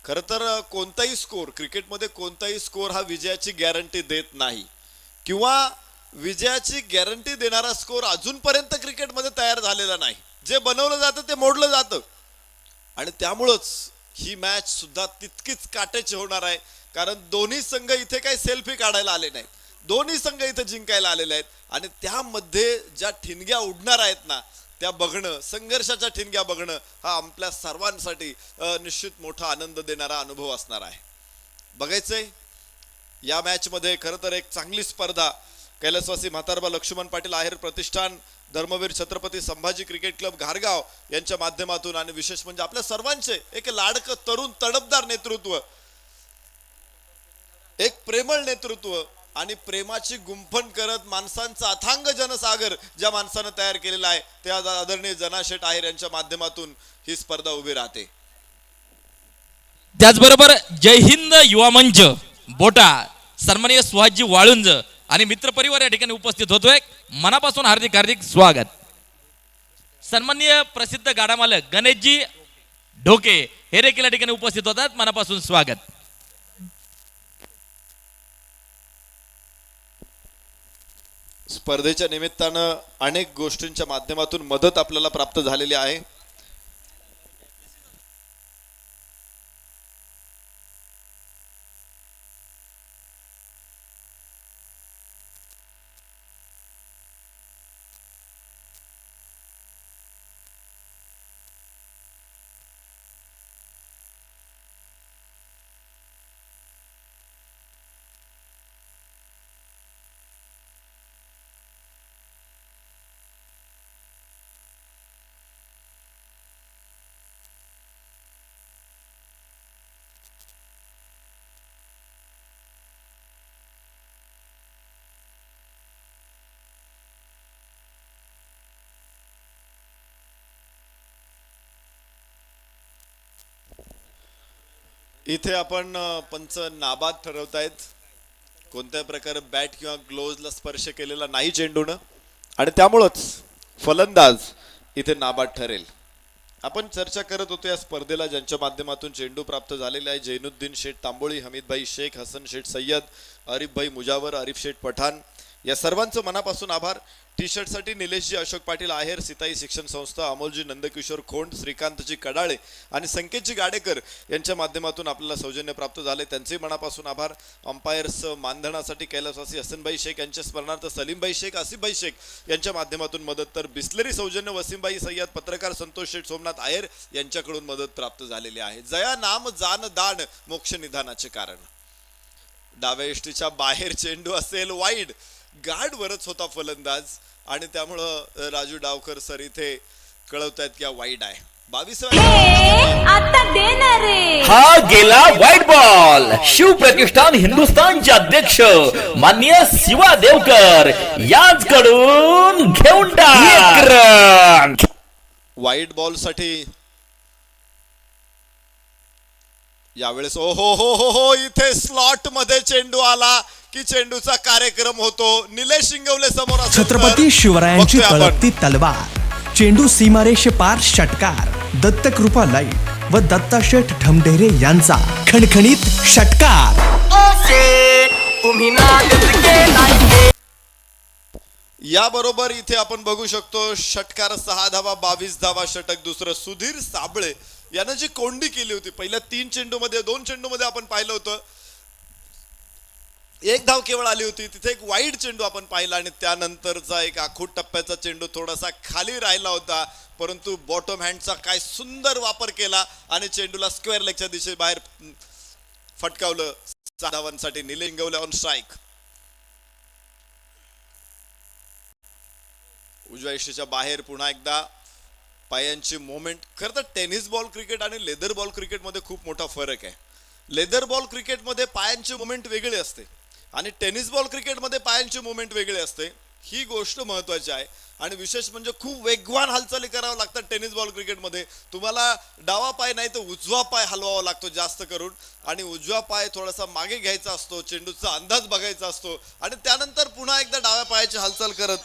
S8: खर तर कोणताही स्कोर क्रिकेटमध्ये, कोणताही स्कोर हा विजयाची गॅरंटी देत नाही किंवा विजयाची गॅरंटी देणारा स्कोर अजूनपर्यंत क्रिकेटमध्ये तयार झालेला नाही. जे बनवलं जातं ते मोडलं जातं आणि त्यामुळंच ही मॅच सुद्धा तितकीच काटेची होणार आहे. कारण दोन्ही संघ इथे काही सेल्फी काढायला आले नाहीत, दोन्ही संघ इथे जिंकायला आलेले आहेत आणि त्यामध्ये ज्या ठिणग्या उडणार आहेत ना त्या बघणं, संघर्षाच्या ठिणग्या बघणं हा आपल्या सर्वांसाठी निश्चित मोठा आनंद देणारा अनुभव असणार आहे. बघायचंय या मॅच मध्ये खरं तर एक चांगली स्पर्धा. कैलासवासी म्हातारबा लक्ष्मण पाटील आहेर प्रतिष्ठान, धर्मवीर छत्रपती संभाजी क्रिकेट क्लब घारगाव यांच्या माध्यमातून आणि विशेष म्हणजे आपल्या सर्वांचे एक लाडकं तरुण तडफदार नेतृत्व, एक प्रेमळ नेतृत्व आणि प्रेमाची गुंफण करत माणसांचा अथांग जनसागर ज्या माणसानं तयार केलेला आहे त्या आदरणीय जनाशेठ आहेर यांच्या माध्यमातून ही स्पर्धा उभी राहते.
S1: त्याचबरोबर जय हिंद युवा मंच बोटा, सन्माननीय सुहासजी वाळुंज आणि मित्र परिवार या ठिकाणी उपस्थित होतोय. मनापासून हार्दिक हार्दिक स्वागत. सन्माननीय प्रसिद्ध गाडा मालक गणेशजी ढोके हे देखील या ठिकाणी उपस्थित होतात. मनापासून स्वागत.
S8: स्पर्धेच्या निमित्तानं अनेक गोष्टींच्या माध्यमातून मदत आपल्याला प्राप्त झालेली आहे. इथे आपण पंच नाबाद ठरवतायत. कोणत्या प्रकारे बॅट किंवा ग्लोव्हजला स्पर्श केलेला नाही चेंडूनं आणि त्यामुळंच फलंदाज इथे नाबाद ठरेल. आपण चर्चा करत होतो या स्पर्धेला ज्यांच्या माध्यमातून चेंडू प्राप्त झालेला आहे. जैनुद्दीन शेठ तांबोळी, हमीदभाई शेख, हसन शेठ सय्यद, आरिफभाई मुजावर, आरिफ शेठ पठाण या सर्वांचं मनापासून आभार. टी शर्टसाठी निलेशजी अशोक पाटील आहेर, सीताई शिक्षण संस्था, अमोलजी नंदकिशोर खोंड, श्रीकांतजी कडाळे आणि संकेतजी गाडेकर यांच्या माध्यमातून आपल्याला सौजन्य प्राप्त झाले. त्यांचे मनापासून आभार. अंपायर्स मानधनासाठी कैलासवासी हसनभाई शेख यांच्या स्मरणार्थ सलीमभाई शेख, आसिफभाई शेख यांच्या माध्यमातून मदत. तर बिस्लरी सौजन्य वसीमभाई सय्यद, पत्रकार संतोष शेठ सोमनाथ आहेर यांच्याकडून मदत प्राप्त झालेली आहे. जया नाम जान दान मोक्ष निधानाचे कारण. डाव्या यष्टीच्या बाहेर चेंडू असेल वाईड, गार्डवरच होता फलंदाज आणि त्यामुळं राजू डावकर सर इथे कळवतायत की वाईड आहे. 22
S6: आता देणार रे.
S3: हा गेला व्हाईट बॉल. शिवप्रतिष्ठान हिंदुस्थानचे अध्यक्ष माननीय शिवा देवकर यांच्याकडून घेऊन टाक.
S8: वाईड बॉल साठी यावेळेस ओ हो हो हो हो इथे स्लॉट मध्ये चेंडू आला की चेंडूचा कार्यक्रम होतो. निलेश शिंगवले समोर असेल तर
S9: छत्रपती शिवरायांची
S8: बघतोय आपण.
S9: तळपती तलवार, चेंडू सीमारेष पार षटकार, दत्तकृपा लाईट व दत्ताशेठ ठमढेरे यांचा खणखणीत षटकार.
S8: याबरोबर इथे आपण बघू शकतो षटकार 6 धावा, 22 धावा षटक दुसरं. सुधीर साबळे यानं जी कोंडी केली होती पहिल्या 3 चेंडू मध्ये, 2 चेंडू मध्ये आपण पाहिलं होतं 1 धाव केवळ आली होती. तिथे एक वाईड चेंडू आपण पाहिला आणि त्यानंतरचा एक आखूड टप्प्याचा चेंडू थोडासा खाली राहिला होता, परंतु बॉटम हँडचा काय सुंदर वापर केला आणि चेंडूला स्क्वेअर लेगच्या दिशेबाहेर फटकावलं. 7 धावांसाठी निलेश शिंगवले ऑन स्ट्राईक. उजव्या यष्टीच्या बाहेर पुन्हा एकदा पायांची मोमेंट. खरं तर टेनिस बॉल क्रिकेट आणि लेदर बॉल क्रिकेट मध्ये खूप मोठा फरक आहे. लेदर बॉल क्रिकेट मध्ये पायांची मोमेंट वेगळी असते आणि टेनिस बॉल क्रिकेट मध्ये पायांची मोमेंट वेगळी असते. ही गोष्ट महत्वाची आहे आणि विशेष म्हणजे खूप वेगवान हालचाली कराव्या लागतात टेनिस बॉल क्रिकेट मध्ये. तुम्हाला डावा पाय नाही तर उजवा पाय हलवावा लागतो जास्त करून आणि उजवा पाय थोडासा मागे घ्यायचा असतो, चेंडूचा अंदाज बघायचा असतो आणि त्यानंतर पुन्हा एकदा डाव्या पायाची हालचाल करत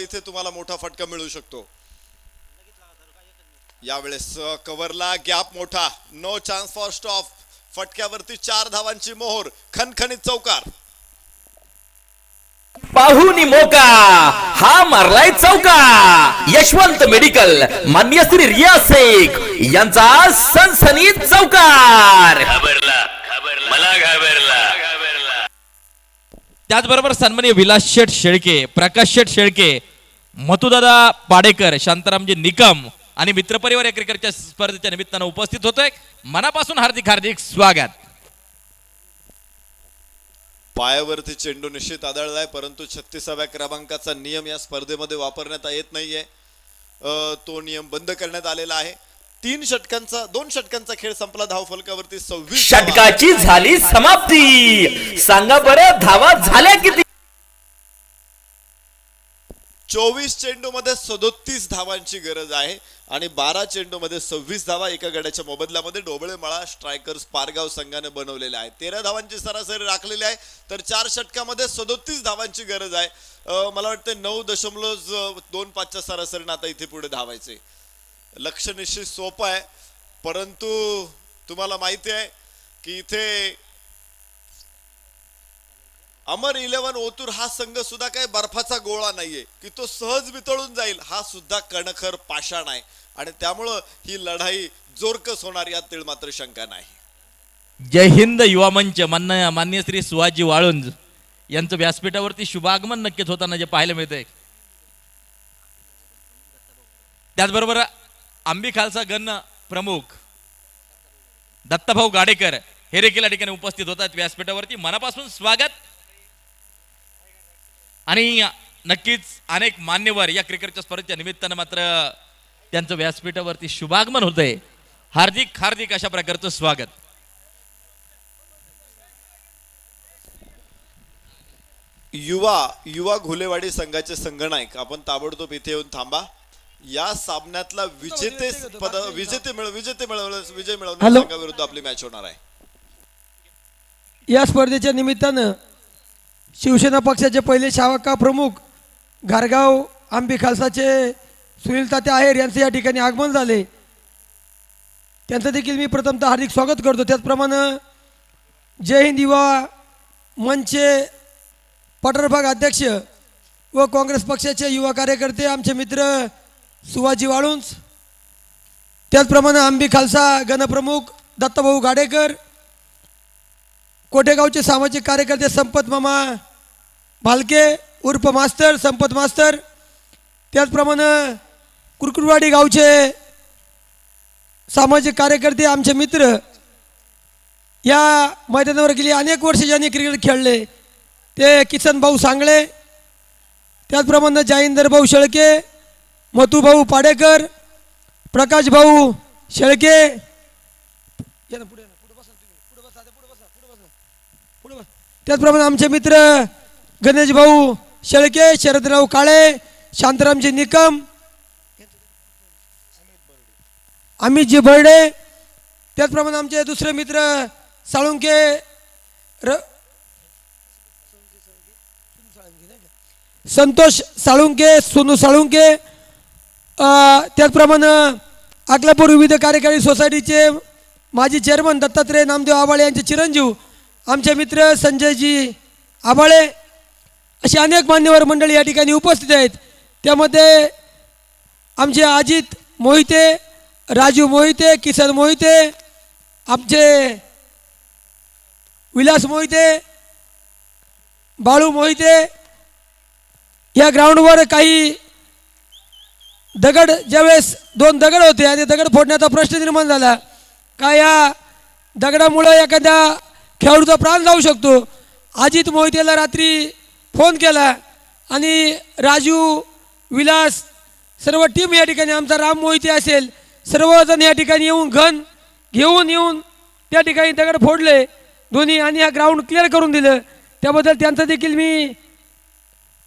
S8: इथे तुम्हाला मोठा फटका मिळू शकतो. यावेळेस कव्हरला गॅप मोठा, नो चान्स फॉर स्टॉप. फटक्यावरती 4 धावांची मोहोर, खणखणीत चौकार.
S3: पाहुनी मोका हा मारलाय चौका. यशवंत मेडिकल मान्य श्री रिया शेख यांचा सनसनीत चौकार.
S1: त्याचबरोबर सन्माननीय विलास शेठ शेळके, प्रकाश शेठ शेळके, मथुदादा पाडेकर, शांतारामजी निकम आणि मित्रपरिवार या क्रिकेटच्या स्पर्धेच्या निमित्तानं उपस्थित होतोय. मनापासून हार्दिक हार्दिक स्वागत.
S8: पायावरती चेंडू निश्चित आदळलाय, परंतु 36व्या क्रमांकाचा नियम या स्पर्धेमध्ये वापरण्यात येत नाहीये. तो नियम बंद करण्यात आलेला आहे. 2 षटकांचा खेळ संपला. धाव फलकावरती 26
S3: षटकाची झाली समाप्ती. सांगा बरं धावा झाल्या किती?
S8: 24 चेंडू मध्ये 37 धावांची गरज आहे आणि 12 चेंडू मध्ये 26 धावा एका गड्याच्या मोबदल्यामध्ये डोबळे मळा स्ट्रायकर्स पारगाव संघाने बनवलेले आहे. 13 धावांची सरासरी राखलेली आहे, तर 4 षटकामध्ये 37 धावांची गरज आहे. मला वाटतं 9.25च्या सरासरीने आता इथे पुढे धावायचे. लक्ष निश्चित सोपं आहे, परंतु तुम्हाला माहिती आहे की इथे अमर 11 ओतूर हा संघ सुद्धा काही बर्फाचा गोळा नाहीये की तो सहज वितळून जाईल. हा सुद्धा कणखर पाषाण आहे आणि त्यामुळं ही लढाई जोरकस होणार यात तीळ मात्र शंका नाही.
S1: जय हिंद युवा मंच मान्य श्री सुहाजी वाळुंज यांचं व्यासपीठावरती शुभागमन नक्कीच होताना जे पाहायला मिळतंय. त्याचबरोबर आंबी खालसा गण प्रमुख दत्ताभाऊ गाडेकर हे देखील या ठिकाणी उपस्थित होतात व्यासपीठावरती. मनापासून स्वागत. आणि नक्कीच अनेक मान्यवर या क्रिकेटच्या स्पर्धेच्या निमित्तानं मात्र त्यांचं व्यासपीठावरती शुभागमन होतंय. हार्दिक हार्दिक अशा प्रकारचं स्वागत.
S8: युवा घुलेवाडी संघाचे संघनायक आपण ताबडतोब इथे येऊन थांबा. या सामन्यातला विजय मिळवण्याच्या संघाविरुद्ध आपली मॅच होणार आहे.
S10: या स्पर्धेच्या निमित्तानं शिवसेना पक्षाचे पहिले शाखा प्रमुख घारगाव आंबी खालसाचे सुनील तात्या आहेर यांचे या ठिकाणी आगमन झाले. त्यांचं देखील मी प्रथमतः हार्दिक स्वागत करतो. त्याचप्रमाणे जय हिंद युवा मंचचे पठारभाग अध्यक्ष व काँग्रेस पक्षाचे युवा कार्यकर्ते आमचे मित्र सुभाषजी वाळुंज, त्याचप्रमाणे आंबी खालसा गणप्रमुख दत्ताभाऊ गाडेकर, कोटेगावचे सामाजिक कार्यकर्ते संपत मामा भालके उर्फ मास्तर संपत मास्तर, त्याचप्रमाणे कुरकुरवाडी गावचे सामाजिक कार्यकर्ते आमचे मित्र या मैदानावर गेली अनेक वर्ष ज्यांनी क्रिकेट खेळले ते किसन भाऊ सांगळे, त्याचप्रमाणे जाईंदर भाऊ शेळके, मथुभाऊ पाडेकर, प्रकाश भाऊ शेळके, त्याचप्रमाणे आमचे मित्र गणेश भाऊ शेळके, शरदराव काळे, शांतारामजी निकम, अमितजी बर्डे, त्याचप्रमाणे आमचे दुसरे मित्र साळुंके संतोष साळुंके, सोनू साळुंके, त्याचप्रमाणे अकलापूर विविध कार्यकारी सोसायटीचे माजी चेअरमन दत्तात्रय नामदेव आबाळे यांचे चिरंजीव आमचे मित्र संजयजी आबाळे, अशी अनेक मान्यवर मंडळी या ठिकाणी उपस्थित आहेत. त्यामध्ये आमचे अजित मोहिते, राजू मोहिते, किसन मोहिते, आमचे विलास मोहिते, बाळू मोहिते. या ग्राउंडवर काही दगड, ज्यावेळेस 2 दगड होते आणि दगड फोडण्याचा प्रश्न निर्माण झाला का या दगडामुळे एखाद्या खेळाडूचा प्राण जाऊ शकतो. अजित मोहितेला रात्री फोन केला आणि राजू, विलास, सर्व टीम या ठिकाणी, आमचा राम मोहिते असेल, सर्वजण या ठिकाणी येऊन घन येऊन त्या ठिकाणी दगड फोडले दोन्ही आणि हा ग्राउंड क्लिअर करून दिलं. त्याबद्दल त्यांचं देखील मी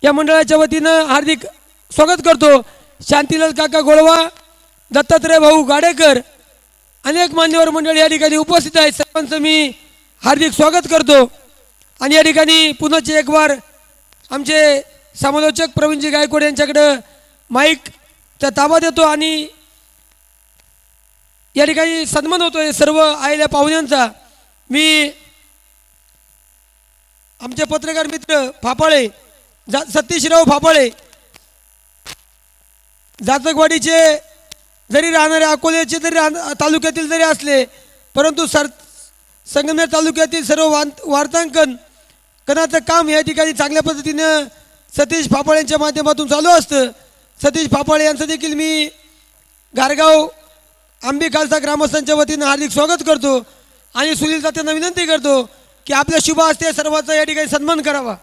S10: या मंडळाच्या वतीनं हार्दिक स्वागत करतो. शांतीलाल काका गोळवा, दत्तात्रय भाऊ गाडेकर, अनेक मान्यवर मंडळी या ठिकाणी उपस्थित आहेत. सर्वांचं मी हार्दिक स्वागत करतो. आणि या ठिकाणी पुन्हा एक बार आमचे समालोचक प्रवीणजी गायकवाड यांच्याकडं माईकचा ताबा देतो आणि या ठिकाणी सन्मान होतोय सर्व आलेल्या पाहुण्यांचा. मी आमचे पत्रकार मित्र फापाळे, सतीशराव फापाळे, जाचकवाडीचे जरी राहणारे, अकोल्याचे जरी तालुक्यातील जरी असले, परंतु संगमनेर तालुक्यातील सर्व वार्तांकन कणाचं काम या ठिकाणी चांगल्या पद्धतीनं सतीश फापाळेंच्या माध्यमातून चालू असतं. सतीश फापाळे यांचं देखील मी घारगाव आंबी खालसा ग्रामस्थांच्या वतीनं हार्दिक स्वागत करतो आणि सुनील तात्यांना विनंती करतो की आपल्या शुभ हस्ते सर्वांचा या ठिकाणी सन्मान करावा.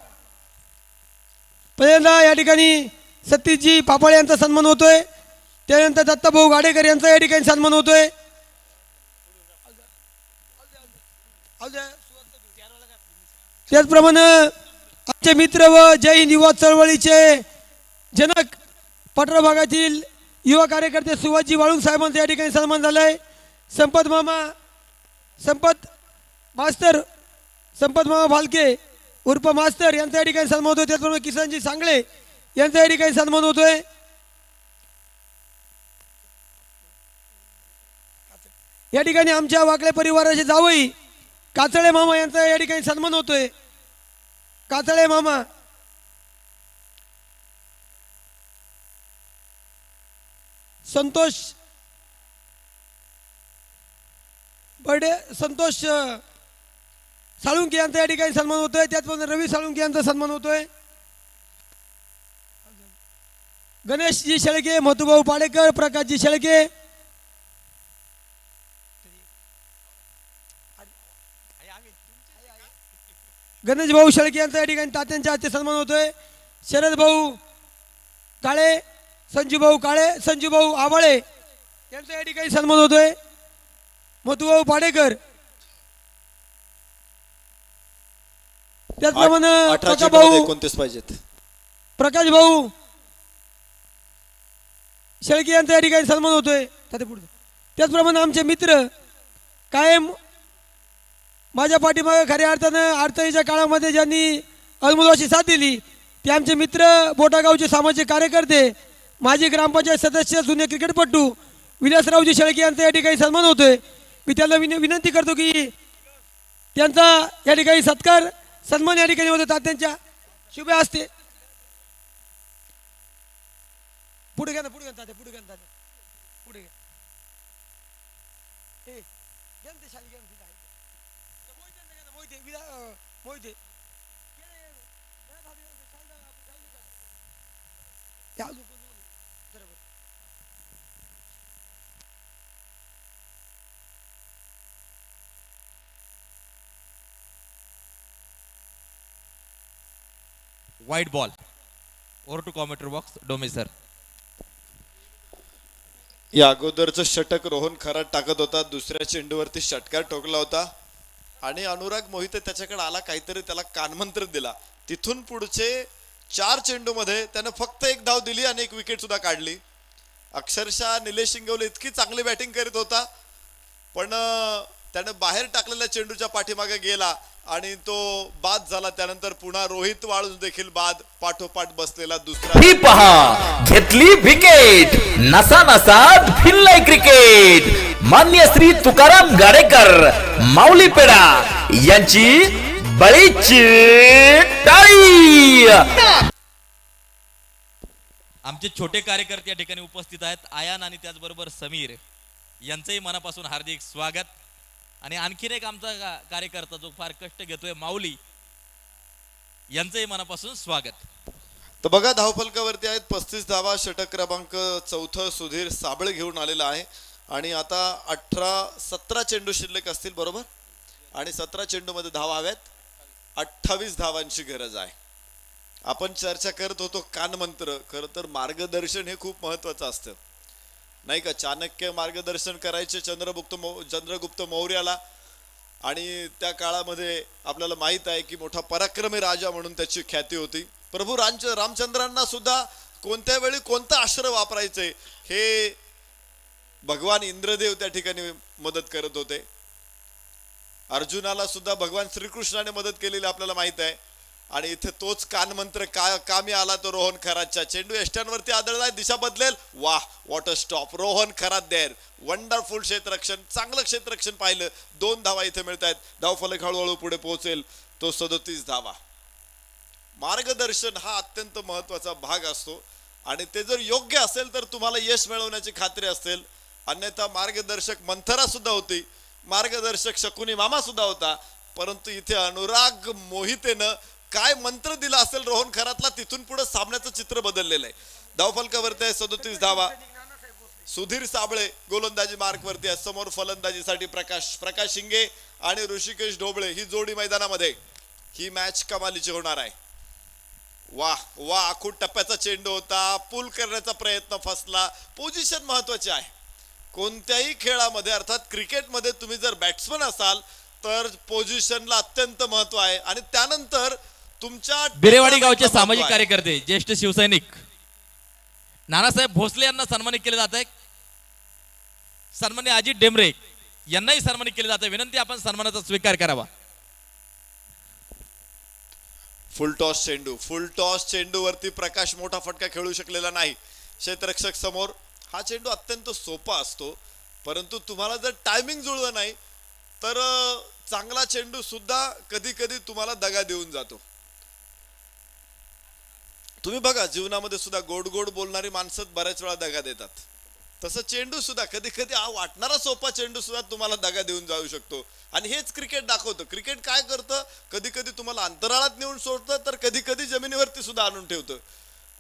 S10: पहिल्यांदा या ठिकाणी सतीशजी फापाळे यांचा सन्मान होतोय, त्यानंतर दत्ताभाऊ गाडेकर यांचा या ठिकाणी सन्मान होतोय. त्याचप्रमाणे आमचे मित्र व जय हिंद युवा चळवळीचे जनक पठार भागातील युवा कार्यकर्ते सुभाषजी वाळुंज साहेबांचा या ठिकाणी सन्मान झालाय. संपत मामा भालके उर्फ मास्तर यांचा या ठिकाणी सन्मान होतोय. त्याचप्रमाणे किसनजी सांगळे यांचा या ठिकाणी सन्मान होतोय. या ठिकाणी आमच्या वाकळे परिवाराचे जावई काचळे मामा यांचा या ठिकाणी सन्मान होतोय. काचळे मामा, संतोष बर्डे, संतोष साळुंके यांचा या ठिकाणी सन्मान होतोय. त्याचप्रमाणे रवी साळुंके यांचा सन्मान होतोय. गणेशजी शेळके, मथुभाऊ पाडेकर, प्रकाशजी शेळके, गणेश भाऊ शेळके यांचा या ठिकाणी तात्यांच्या हस्ते सन्मान होतोय. शरद भाऊ काळे, संजू भाऊ आबाळे यांचा या ठिकाणी सन्मान होतोय. मथुभाऊ पाडेकर, त्याचप्रमाणे प्रकाश भाऊ शेळके यांचा या ठिकाणी सन्मान होतोय. त्याचप्रमाणे आमचे मित्र कायम माझ्या पाठीमागे खऱ्या अर्थानं अडचणीच्या काळामध्ये ज्यांनी अनमोलाची साथ दिली ते आमचे मित्र बोटागावचे सामाजिक कार्यकर्ते, माजी ग्रामपंचायत सदस्य, जुने क्रिकेटपटू विलासरावजी शेळके यांचा या ठिकाणी सन्मान होतोय. मी त्यांना विनंती करतो की त्यांचा या ठिकाणी सन्मान या ठिकाणी होतो तात्यांच्या शुभ हस्ते. पुढे घ्या ना, पुढे घ्या तात्या, पुढे घ्या ना तात्या, पुढे घ्या. ए, घ्या ना ते शाली, घ्या ना तिथं आहे. मोहिते. या अजून कोण नाही. जरा बरं.
S1: Wide ball over to commentary box. डोमे सर.
S8: या अगोदरचं षटक रोहन खरात टाकत होता, दुसऱ्या चेंडूवरती षटकार ठोकला होता आणि अनुराग मोहिते त्याच्याकडे आला, काहीतरी त्याला कानमंत्र दिला. तिथून पुढचे 4 चेंडूमध्ये त्यानं फक्त 1 धाव दिली आणि 1 विकेट सुद्धा काढली. अक्षरशः निलेश शिंगवले इतकी चांगली बॅटिंग करीत होता, पण त्यानं बाहेर टाकलेल्या चेंडूच्या पाठीमागे गेला आणि तो बाद झाला. त्यानंतर पुन्हा रोहित वाळूंज देखील बाद, पाठोपाठ बसलेला दुसरा.
S3: ही पहा घेतली विकेट, नसा नसात भिनलाय क्रिकेट. मान्य श्री तुकाराम गाडेकर, माऊली पेडा यांची बळीची टाळी.
S1: आमचे छोटे कार्यकर्ते या ठिकाणी उपस्थित आहेत. आयान आणि त्याचबरोबर समीर यांचंही मनापासून हार्दिक स्वागत. आणि आणखीन एक आमचा कार्यकर्ता जो फार कष्ट घेतोय, माऊली, यांचंही मनापासून स्वागत.
S8: तर बघा धावफलकावरती आहेत 35 धावा. षटक क्रमांक 4 सुधीर साबळे घेऊन आलेला आहे आणि आता 17 चेंडू शिल्लक असतील बरोबर, आणि 17 चेंडूमध्ये धावा हव्यात. 28 धावांची गरज आहे. आपण चर्चा करत होतो कानमंत्र. खरं तर मार्गदर्शन हे खूप महत्वाचं असतं नाही का. चाणक्य मार्गदर्शन करायचे चंद्रगुप्त मौर्याला, आणि त्या काळामध्ये आपल्याला माहित आहे की मोठा पराक्रमी राजा म्हणून त्याची ख्याती होती. प्रभू रामचंद्रांना सुद्धा कोणत्या वेळी कोणतं अस्त्र वापरायचे हे भगवान इंद्रदेव त्या ठिकाणी मदत करत होते. अर्जुनाला सुद्धा भगवान श्रीकृष्णाने मदत केलेली आपल्याला माहित आहे. आणि इथे तोच कानमंत्र कामी आला तो रोहन खरातच्या. चेंडू यष्ट्यांवरती आदळलाय, दिशा बदलेल. वाह, वॉटर स्टॉप. रोहन खरात देर वंडरफुल क्षेत्ररक्षण, चांगलं क्षेत्ररक्षण पाहिलं. 2 धावा इथे मिळत आहेत. धावफलक हळूहळू पुढे पोहोचेल. तो 37 धावा. मार्गदर्शन हा अत्यंत महत्वाचा भाग असतो आणि ते जर योग्य असेल तर तुम्हाला यश मिळवण्याची खात्री असेल. अन्यथा मार्गदर्शक मंथरा सुद्धा होती, मार्गदर्शक शकुनी मामा सुद्धा होता, परंतु इथे अनुराग मोहितेनं काय मंत्र दिला असेल रोहन खरातला, तिथून पुढे सामन्याचं चित्र बदललेलं आहे. धावफलकावरती आहे 37 धावा. सुधीर साबळे गोलंदाजी मार्कवरती आहे. समोर फलंदाजीसाठी प्रकाश शिंगे आणि ऋषिकेश ढोबळे ही जोडी मैदानामध्ये. ही मॅच कमालीची होणार आहे. वाह वाह, आखूड टप्प्याचा चेंडू होता, पूल करण्याचा प्रयत्न फसला. पोझिशन महत्वाची आहे कोणत्याही खेळामध्ये, अर्थात क्रिकेटमध्ये तुम्ही जर बॅट्समन असाल तर पोझिशनला अत्यंत महत्व आहे. आणि त्यानंतर तुमच्या
S1: बिरेवाडी गावचे सामाजिक कार्यकर्ते, ज्येष्ठ शिवसैनिक नानासाहेब भोसले यांना सन्मानित केले जात आहे. सन्मान्य अजित डेमरे यांनाही सन्मानित केले जाते. विनंती, आपण सन्मानाचा स्वीकार करावा.
S8: फुल टॉस चेंडू वरती प्रकाश मोठा फटका खेळू शकलेला नाही. क्षेत्ररक्षक समोर. हा चेंडू अत्यंत सोपा असतो, परंतु तुम्हाला जर टायमिंग जुळलं नाही तर चांगला चेंडू सुद्धा कधी कधी तुम्हाला दगा देऊन जातो. तुम्ही बघा जीवनामध्ये सुद्धा गोड गोड बोलणारी माणसं बऱ्याच वेळा दगा देतात. तसं चेंडू सुद्धा कधी कधी हा वाटणारा सोपा चेंडू सुद्धा तुम्हाला दगा देऊन जाऊ शकतो. आणि हेच क्रिकेट दाखवतं. क्रिकेट काय करतं, कधी कधी तुम्हाला अंतराळात नेऊन सोडतं, तर कधी कधी जमिनीवरती सुद्धा आणून ठेवतं.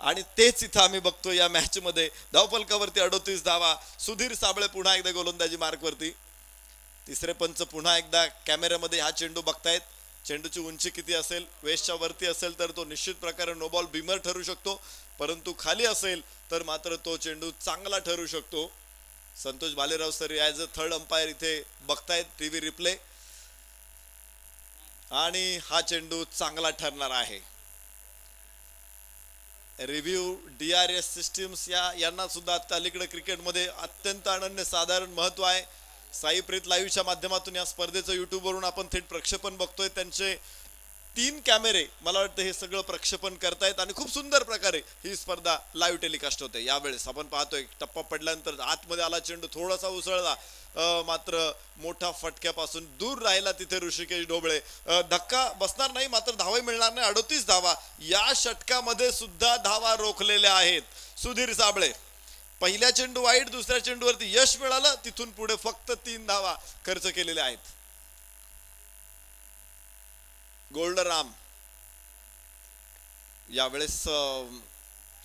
S8: आणि तेच इथं आम्ही बघतो या मॅच मध्ये. धावफलकावरती 38 धावा. सुधीर साबळे पुन्हा एकदा गोलंदाजी मार्कवरती. तिसरे पंच पुन्हा एकदा कॅमेऱ्यामध्ये हा चेंडू बघतायत. चेंडूची उंची किती असेल, वेस्टच्या वरती असेल तर तो निश्चित प्रकारे नो बॉल बिमर ठरू शकतो, परंतु खाली असेल तर मात्र तो चेंडू चांगला ठरू शकतो. Santosh Bhalerao sir as a third umpire इथे बघतायत टीव्ही रिप्ले. आणि हा चेंडू चांगला ठरणार आहे. रिव्ह्यू DRS सिस्टीम्स यांना सुद्धा अलीकडे क्रिकेटमध्ये अत्यंत अनन्य साधारण महत्व आहे. साई प्रीत लाईव्हच्या माध्यमातून या स्पर्धेचं युट्यूबवरून आपण थेट प्रक्षेपण बघतोय. त्यांचे 3 कॅमेरे मला वाटतं हे सगळं प्रक्षेपण करतायत आणि खूप सुंदर प्रकारे ही स्पर्धा लाईव्ह टेलिकास्ट होते. यावेळेस आपण पाहतोय टप्पा पडल्यानंतर आतमध्ये आला चेंडू, थोडासा उसळला, मात्र मोठा फटक्यापासून दूर राहिला तिथे ऋषिकेश ढोबळे. धक्का बसणार नाही, मात्र धावाही मिळणार नाही. 38 धावा या षटकामध्ये सुद्धा धावा रोखलेल्या आहेत. सुधीर साबळे पहिल्या चेंडू वाईट, दुसऱ्या चेंडूवरती यश मिळालं, तिथून पुढे फक्त 3 धावा खर्च केलेल्या आहेत. गोल्डराम यावेळेस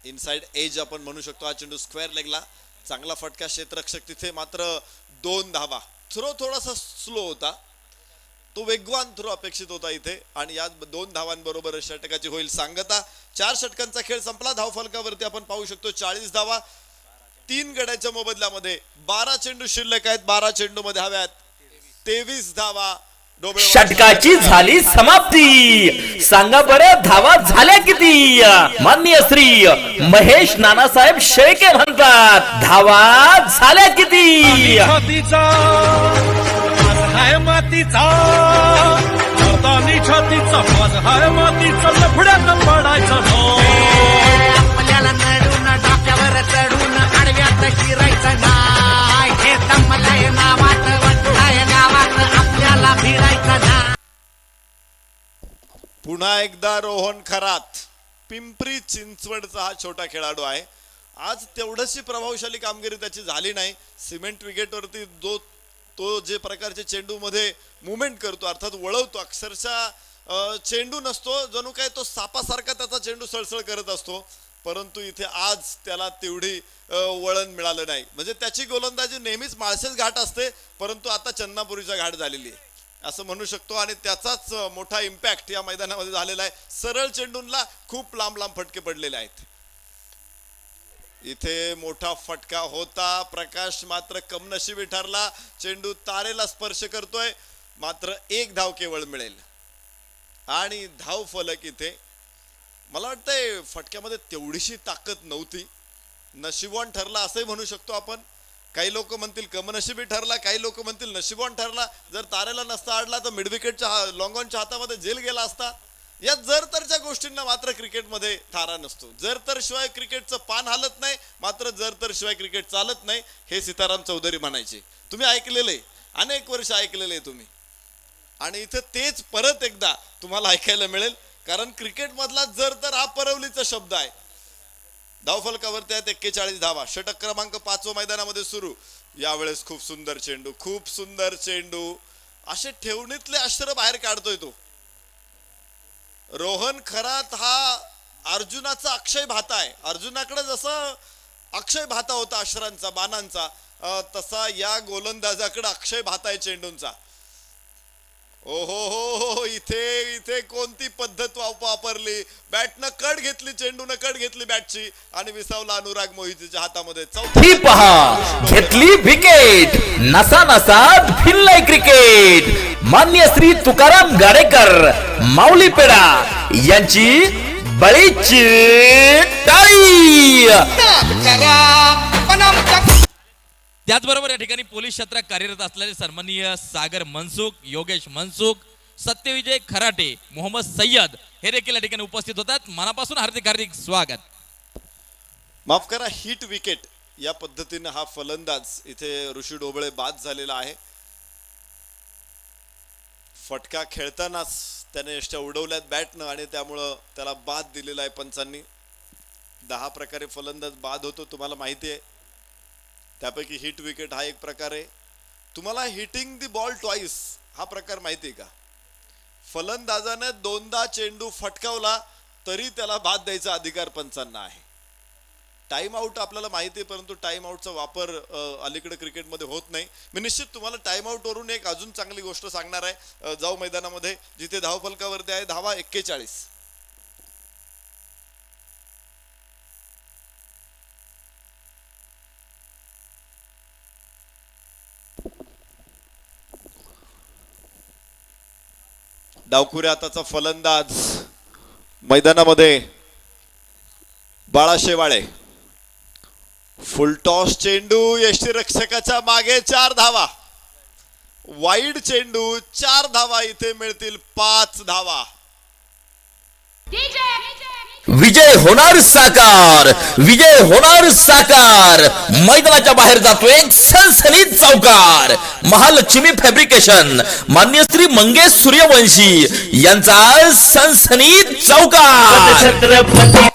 S8: इनसाइड एज आपण म्हणू शकतो. हा चेंडू स्क्वेअर लेगला, चांगला फटका, क्षेत्ररक्षक तिथे, मात्र 2 धावा. थ्रो थोडासा स्लो होता, तो वेगवान थ्रो अपेक्षित होता इथे आणि या 2 धावांबरोबर षटकाची होईल सांगता. 4 षटकांचा खेळ संपला. धावफलकावरती आपण पाहू शकतो 40 धावा. 3 गड्याच्या मोबदल्यामध्ये 12 चेंडू शिल्लक आहेत. 12 चेंडू मध्ये हव्यात 23 धावा.
S3: षटकाची झाली समाप्ती. सांगा बरं धावा झाल्या किती? माननीय श्री महेश नानासाहेब शेळके म्हणतात धावा झाल्या किती?
S11: छातीचा हाय मातीचा, मर्दानी छातीचा माझ हाय मातीचा, लफड्यात पडायचं आपल्याला नडून डोक्यावर चढून आडव्यात शिरायचं नाही. हे तमलय नावात वंठाय गावात आपल्याला फिरायचं नाही.
S8: पुन्हा एकदा रोहन खरात, पिंपरी चिंचवडचा हा छोटा खेळाडू आहे. आज तेवढीशी प्रभावशाली कामगिरी त्याची झाली नाही. सिमेंट विकेटवरती तो जे प्रकारचे चेंडू मध्ये मुवमेंट करतो, अर्थात वळवतो, अक्षरशः चेंडू नसतो, जणू काय तो सापासारखा त्याचा चेंडू सळसळ करत असतो. परंतु इथे आज त्याला तेवढी वळण मिळालं नाही. म्हणजे त्याची गोलंदाजी नेहमीच माळशेज घाट असते, परंतु आता चन्नापुरीचा घाट झालेली आहे असं म्हणू शकतो आणि त्याचाच मोठा इम्पॅक्ट या मैदानामध्ये झालेला आहे. सरळ चेंडूंना खूप लांब लांब फटके पडलेले आहेत. इथे मोठा फटका होता. प्रकाश मात्र कमनशिबी ठरला. चेंडू तारेला स्पर्श करतोय, मात्र 1 धाव केवळ मिळेल आणि धाव फलक इथे मला वाटतंय फटक्यामध्ये तेवढीशी ताकद नव्हती. नशिबवान ठरला असंही म्हणू शकतो आपण. काही लोक म्हणतील कमनशिबी ठरला, काही लोक म्हणतील नशिबवान ठरला. जर तारेला नसता अडला तर मिडविकेटच्या लॉंगॉनच्या हातामध्ये जेल गेला असता. या जर तरच्या गोष्टींना मात्र क्रिकेटमध्ये थारा नसतो. जर तर शिवाय क्रिकेटचं पान हालत नाही, मात्र जर तर शिवाय क्रिकेट चालत नाही, हे सीताराम चौधरी म्हणायचे. तुम्ही ऐकलेले, अनेक वर्ष ऐकलेले तुम्ही, आणि इथे तेच परत एकदा तुम्हाला ऐकायला मिळेल. कारण क्रिकेट मधला जर तर हा परवलीचा शब्द आहे. धावफलकावरती आहेत 41 धावा. षटक क्रमांक 5 मैदानामध्ये सुरू. यावेळेस खूप सुंदर चेंडू, खूप सुंदर चेंडू, असे ठेवणीतले अक्षर बाहेर काढतोय तो. रोहन खरात हा अर्जुनाचा अक्षय भाता आहे. अर्जुनाकडे जसं अक्षय भाता होता अक्षरांचा, बाणांचा, तसा या गोलंदाजाकडे अक्षय भाता आहे चेंडूंचा. ओहो हो, इथे कोणती पद्धत वापरली. बॅटनं कड घेतली, चेंडूनं कड घेतली बॅटची आणि विसावला अनुराग मोहितेच्या हातामध्ये.
S3: ही पहा घेतली विकेट. नसा नसात फिरलाय क्रिकेट. मान्य श्री तुकाराम गाडेकर, माऊली पेडा यांची बळीची टाळी.
S1: त्याचबरोबर या ठिकाणी पोलीस क्षेत्रात कार्यरत असलेले सन्माननीय सागर मनसुख, योगेश मनसुख, सत्यविजय खराटे, मोहम्मद सय्यद हे देखील या ठिकाणी उपस्थित होतात. मनापासून हार्दिक हार्दिक स्वागत.
S8: माफ करा, हिट विकेट या पद्धतीने हा फलंदाज इथे ऋषी ढोबळे बाद झालेला आहे. फटका खेळतानाच त्याने यष्ट्या उडवल्यात बॅटनं आणि त्यामुळं त्याला बाद दिलेला आहे पंचांनी. 10 प्रकारे फलंदाज बाद होतो, तुम्हाला माहिती आहे. त्यापैकी हिट विकेट हा एक प्रकार आहे. तुम्हाला हिटिंग दी बॉल ट्वाइस हा प्रकार माहिती आहे का? फलंदाजाने 2दा चेंडू फटकावला तरी त्याला बाद द्यायचा अधिकार पंचांना आहे. टाइम आउट आपल्याला माहिती आहे, परंतु टाइम आउटचा वापर अलीकडे क्रिकेटमध्ये होत नाही. मी निश्चित तुम्हाला टाइम आउट वरून एक अजून चांगली गोष्ट सांगणार आहे. जाऊ मैदानामध्ये, जिथे धावफलकावरती आहे धावा 41. डावखुऱ्या हाताचा फलंदाज मैदानामध्ये बाळा शेवाळे. फुल टॉस चेंडू, यष्टीरक्षकाच्या मागे 4 धावा. वाईड चेंडू 4 धावा इथे मिळतील 5 धावा.
S3: विजय होणार साकार, विजय होणार साकार. मैदानाच्या बाहेर जातो एक सनसनीत चौकार. महालक्ष्मी फॅब्रिकेशन, मान्य श्री मंगेश सूर्यवंशी यांचा सनसनीत चौकार.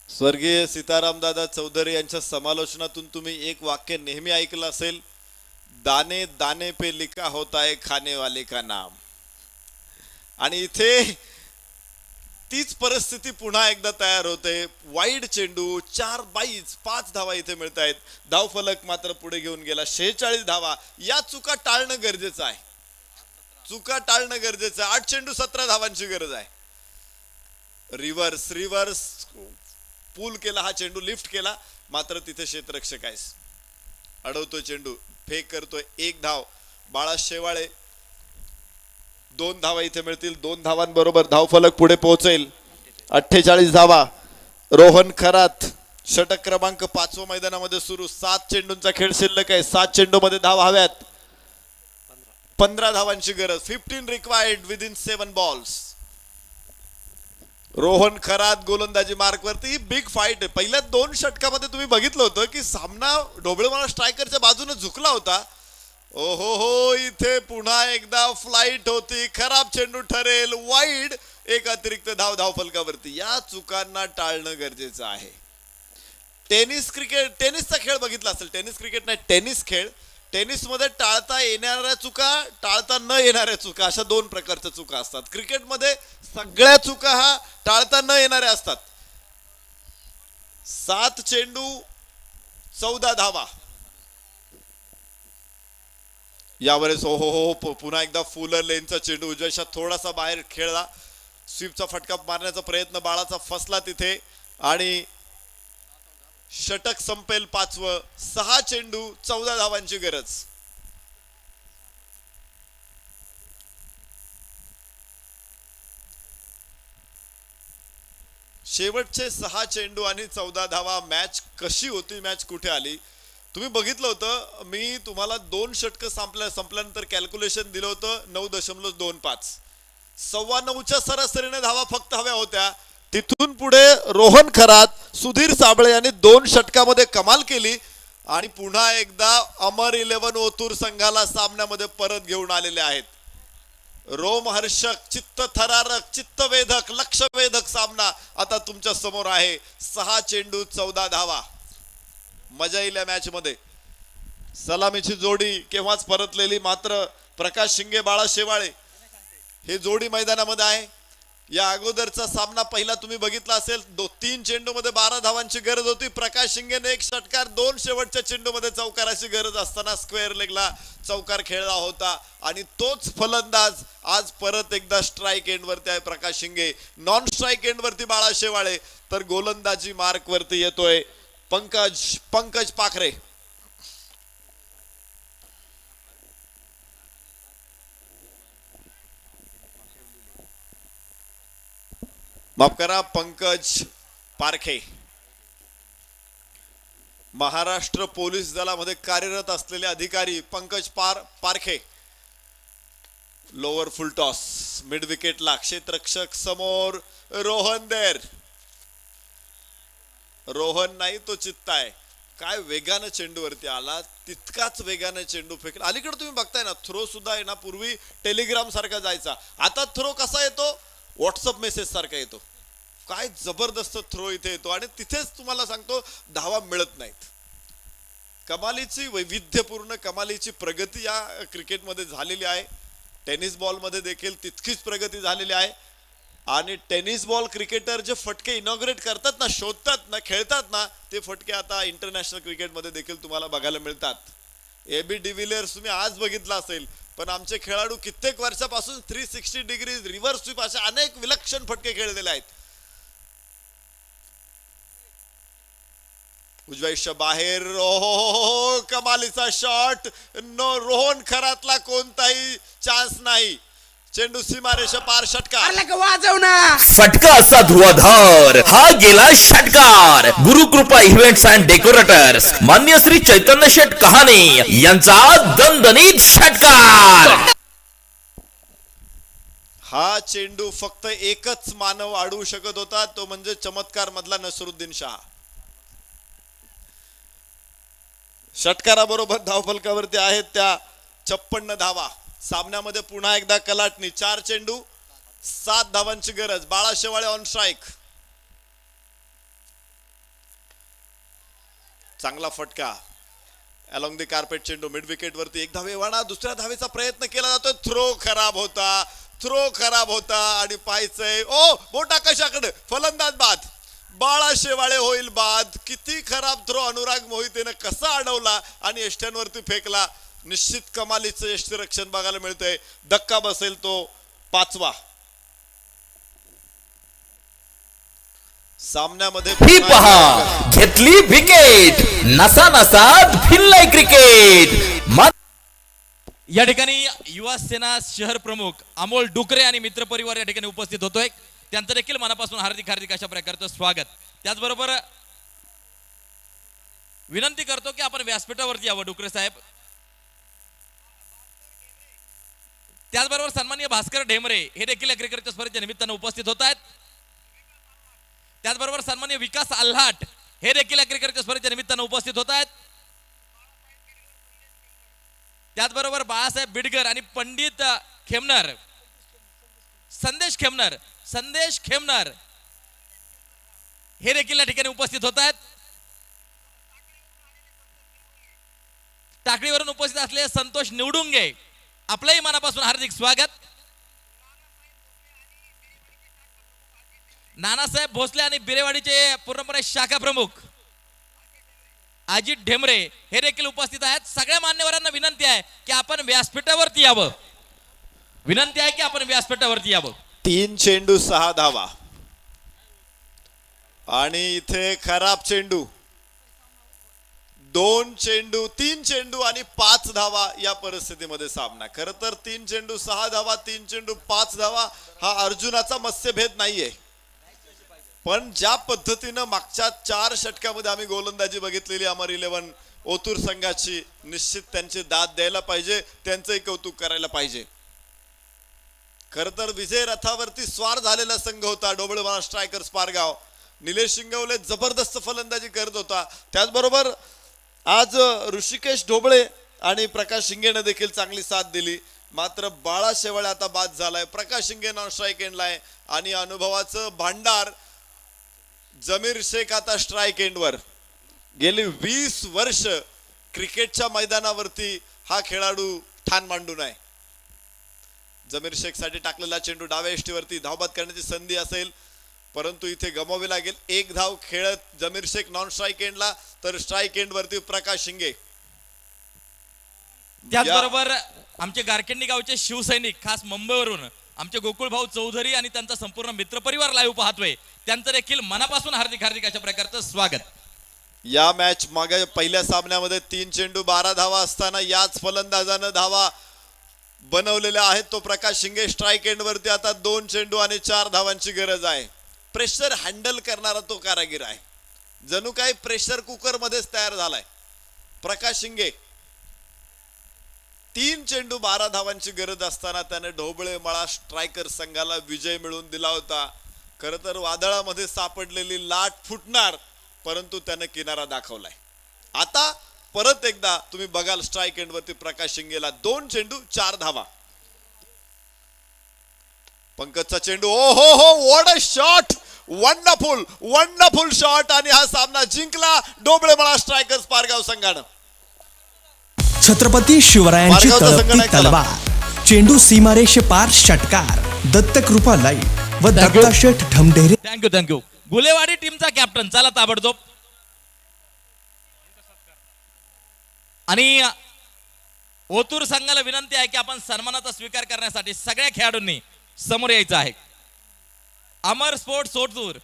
S8: स्वर्गीय सीतारामदादा चौधरी यांच्या समालोचनातून तुम्ही एक वाक्य नेहमी ऐकलं असेल, दाने दाने पे लिखा होता है खाने वाले का नाम. आणि इथे तीच परिस्थिती पुन्हा एकदा तयार होते. वाईड चेंडू 4 बाईज 5 धावा इथे मिळत आहेत. धावफलक मात्र पुढे घेऊन गेला 46 धावा. या चुका टाळणं गरजेचं आहे, चुका टाळणं गरजेचं आहे. 8 चेंडू 17 धावांची गरज आहे. रिव्हर्स रिव्हर्स पूल केला, हा चेंडू लिफ्ट केला, मात्र तिथे क्षेत्ररक्षक आहे, अडवतोय चेंडू, फेक करतोय. 1 धाव बाळा शेवाळे. 2 धावा इथे मिळतील. 2 धावांबरोबर धावफलक पुढे पोहोचेल. 48 धावा. रोहन खरात षटक क्रमांक 5 मैदानामध्ये सुरू. 7 चेंडूंचा खेळ शिल्लक आहे. 7 चेंडू मध्ये धावा हव्यात. 15 धावांची गरज. 15 required within 7 balls. Rohan Kharat गोलंदाजी मार्क वरती. ही बिग फाईट आहे. पहिल्या 2 षटकामध्ये तुम्ही बघितलं होतं की सामना ढोबळमाळा स्ट्रायकरच्या बाजूने झुकला होता. ओहो हो, इथे पुन्हा एकदा फ्लाईट होती. खराब चेंडू ठरेल वाईड. एक अतिरिक्त धाव धावफलकावरती. या चुकांना टाळणं गरजेचं आहे. टेनिस क्रिकेट, टेनिसचा खेळ बघितला असेल. टेनिस क्रिकेट नाही, टेनिस खेळ. टेनिसमध्ये टाळता येणाऱ्या चुका, टाळता न येणाऱ्या चुका, अशा 2 प्रकारच्या चुका असतात. क्रिकेटमध्ये सगळ्या चुका हा टाळता न येणाऱ्या असतात. 7 चेंडू 14 धावा. यावेळेस ओहो हो, पुन्हा एकदा फुलर लेनचा चेंडू उजव्याशा थोडासा बाहेर खेळला. स्वीपचा फटका मारण्याचा प्रयत्न बाळाचा फसला तिथे आणि षटक संपेल 5वं. 6 चेंडू 14 धावांची गरज. शेवटचे 6 चेंडू आणि 14 धावा. मॅच कशी होती, मॅच कुठे आली तुम्ही बघितलं होतं. मी तुम्हाला 2 षटक संपल्यानंतर कॅल्क्युलेशन दिलं होतं 9.25. 9:15च्या सरासरीने धावा फक्त हव्या होत्या. तिथून पुढे रोहन खरात, सुधीर साबळे यांनी 2 षटकामध्ये कमाल केली आणि पुन्हा एकदा अमर 11 ओतूर संघाला सामन्यामध्ये परत घेऊन आलेले आहेत. रोमहर्षक, चित्त थरारक, चित्तवेधक, लक्षवेधक सामना आता तुमच्या समोर आहे. 6 चेंडू 14 धावा. मजा येईल या मॅच मध्ये. सलामीची जोडी केव्हाच परतलेली, मात्र प्रकाश शिंगे बाळा शेवाळे हे जोडी मैदानामध्ये आहे. या अगोदरचा सामना पहिला तुम्ही बघितला असेल. 3 चेंडू मध्ये 12 धावांची गरज होती. प्रकाश शिंगेने 1 षटकार, 2 शेवटच्या चेंडू मध्ये चौकाराची गरज असताना स्क्वेअर लेगला चौकार खेळला होता आणि तोच फलंदाज आज परत एकदा स्ट्राईक एंड वरती आहे प्रकाश शिंगे. नॉन स्ट्राईक एंड वरती बाळा शेवाळे, तर गोलंदाजी मार्क वरती येतोय पंकज पाखरे. माफ करा, पंकज पारखे. महाराष्ट्र पोलीस दलामध्ये कार्यरत असलेले अधिकारी Pankaj Parkhe. Lower full toss, mid विकेटला क्षेत्ररक्षक समोर रोहन देर. रोहन नाही तो चित्ता आहे. काय वेगानं चेंडूवरती आला, तितकाच वेगानं चेंडू फेकला. अलीकडे तुम्ही बघताय ना, थ्रो सुद्धा आहे ना, पूर्वी टेलिग्राम सारखा जायचा, आता थ्रो कसा येतो, व्हॉट्सअप मेसेज सारखा येतो. काय जबरदस्त थ्रो इथे येतो आणि तिथेच तुम्हाला सांगतो धावा मिळत नाहीत. कमालीची वैविध्यपूर्ण, कमालीची प्रगती या क्रिकेटमध्ये झालेली आहे. टेनिस बॉल मध्ये देखील तितकीच प्रगती झालेली आहे. आणि टेनिस बॉल क्रिकेटर जे फटके इनॉग्रेट करतात ना, शोधतात ना, खेळतात ना, ते फटके आता इंटरनॅशनल क्रिकेटमध्ये देखील तुम्हाला बघायला मिळतात. AB डिव्हिलियर्स तुम्ही आज बघितला असेल, पण आमचे खेळाडू कित्येक वर्षापासून 360 डिग्री रिव्हर्स स्वीप असे अनेक विलक्षण फटके खेळलेले आहेत. उजव्या बाहेर, ओहो कमालीचा शॉट. नो, रोहन खरातला कोणताही चान्स नाही. चेंडू सीमारेषा पार षटकार
S7: वाजव ना.
S3: फटका असा धुवाधार हा गेला षटकार. गुरुकृपा इव्हेंट्स अँड डेकोरेटर्स मान्य श्री चैतन्य शेठ कहाणे यांचा दणदणीत षटकार.
S8: हा चेंडू फक्त एकच मानव अडवू शकत होता, तो म्हणजे चमत्कार मधला नसरुद्दीन शाह. षटकाराबरोबर धावफलकावरती आहेत त्या 56 धावा. सामन्यामध्ये पुन्हा एकदा कलाटणी. 4 चेंडू 7 धावांची गरज. बाळा शेवाळे ऑन स्ट्राईक. चांगला फटका अलॉंग द कार्पेट. चेंडू मिड विकेट वरती. एक धावे वाणा. दुसऱ्या धावेचा प्रयत्न केला जातो. थ्रो खराब होता आणि पाहायचंय मोठा कशाकडे. फलंदाज बाद. बाळा शेवाळे होईल बाद. किती खराब थ्रो अनुराग मोहितेनं कसा अडवला आणि यष्ट्यांवरती फेकला. निश्चित कमालीचं यष्टीरक्षण बघायला मिळतंय. धक्का बसेल तो 5वा. सामन्यामध्ये
S3: ही पहा घेतली विकेट. नसा नसात भिल्लाय क्रिकेट.
S1: या ठिकाणी युवा सेना शहर प्रमुख अमोल डुकरे आणि मित्र परिवार या ठिकाणी उपस्थित होतोय. त्यांचं देखील मनापासून हार्दिक हार्दिक अशा प्रकारचं स्वागत. त्याचबरोबर विनंती करतो की आपण व्यासपीठावरती यावं डुकरे साहेब. त्याचबरोबर सन्माननीय भास्कर ढेमरे हे देखील या क्रिकेटच्या स्पर्धेच्या निमित्तानं उपस्थित होत आहेत. त्याचबरोबर सन्माननीय विकास आल्हाट हे देखील या क्रिकेटच्या स्पर्धेच्या निमित्तानं उपस्थित होत आहेत. त्याचबरोबर बाळासाहेब बिडकर आणि पंडित खेमनर संदेश खेमनर हे देखील या ठिकाणी उपस्थित होत आहेत. टाकळीवरून उपस्थित असलेले संतोष निवडुंगे आपलंही मनापासून हार्दिक स्वागत. नानासाहेब भोसले आणि बिरेवाडीचे पूर्णपणे शाखा प्रमुख अजित ढेमरे हे देखील उपस्थित आहेत. सगळ्या मान्यवरांना विनंती आहे की आपण व्यासपीठावरती यावं.
S8: 3 चेंडू 6 धावा आणि इथे खराब चेंडू. 2 चेंडू 3 चेंडू आणि 5 धावा या परिस्थितीमध्ये सामना. खर तर 3 चेंडू 6 धावा 3 चेंडू 5 धावा हा अर्जुनाचा मत्स्यभेद नाहीये. पण ज्या पद्धतीनं मागच्या 4 षटकामध्ये आम्ही गोलंदाजी बघितलेली अमर 11 ओतूर संघाची, निश्चित त्यांची दाद द्यायला पाहिजे. त्यांचंही कौतुक करायला पाहिजे. खर तर विजय रथावरती स्वार झालेला संघ होता डोबळेवाडा स्ट्रायकर्स पारगाव. निलेश शिंगवले जबरदस्त फलंदाजी करत होता. त्याचबरोबर आज ऋषिकेश ढोबळे आणि प्रकाश शिंगेने देखील चांगली साथ दिली. मात्र बाळा शेवाळे आता बाद झालाय. प्रकाश शिंगे नॉन स्ट्राईक एंडलाय आणि अनुभवाचं भांडार जमीर शेख आता स्ट्राईक एंडवर. गेली 20 वर्ष क्रिकेटच्या मैदानावरती हा खेळाडू ठाण मांडून आहे. जमीर शेख साठी टाकलेला चेंडू डाव्या यष्टीवरती. धावबाद करण्याची संधी असेल परंतु इथे गमावी लागेल. 1 धाव खेळत जमीर शेख नॉन स्ट्राईक एंडला, तर स्ट्राईक एंड वरती प्रकाश शिंगे.
S1: त्याचबरोबर आमचे गारकेंडी गावचे शिवसैनिक खास मुंबईवरून आमचे गोकुळ भाऊ चौधरी आणि त्यांचा संपूर्ण मित्रपरिवार लाईव्ह पाहतोय. त्यांचं देखील मनापासून हार्दिक हार्दिक अशा प्रकारचं स्वागत.
S8: या मॅच मागे पहिल्या सामन्यामध्ये 3 चेंडू 12 धावा असताना याच फलंदाजानं धावा बनवलेल्या आहेत. तो प्रकाश शिंगे. स्ट्राईक एंड वरती आता 2 चेंडू आणि 4 धावांची गरज आहे. प्रेशर हँडल करणारा तो कारागीर आहे. जणू काही प्रेशर कुकर मध्येच तयार झालाय प्रकाश शिंगे. 3 चेंडू 12 धावांची गरज असताना त्याने ढोबळे मळा स्ट्रायकर संघाला विजय मिळवून दिला होता. खर तर वादळामध्ये सापडलेली लाट फुटणार, परंतु त्याने किनारा दाखवलाय. आता परत एकदा तुम्ही बघाल स्ट्राईक एंड वरती प्रकाश शिंगेला 2 चेंडू 4 धावा. पंकजचा चेंडू. ओ हो what a shot. Wonderful shot आणि हा सामना जिंकला डोबळेमळा स्ट्रायकर्स पारगाव संघानं.
S9: छत्रपती शिवरायांची तळपती तलवार. चेंडू सीमारेषे पार षटकार. दत्तकृपा लाईट व दत्ताशेठ ठमढेरे.
S1: थँक्यू. गुलेवाडी टीमचा कॅप्टन चला ताबडतोब. आणि ओतूर संघाला विनंती आहे की आपण सन्मानाचा स्वीकार करण्यासाठी सगळ्या खेळाडूंनी समोर यायचं आहे. अमर स्पोर्ट्स ओतूर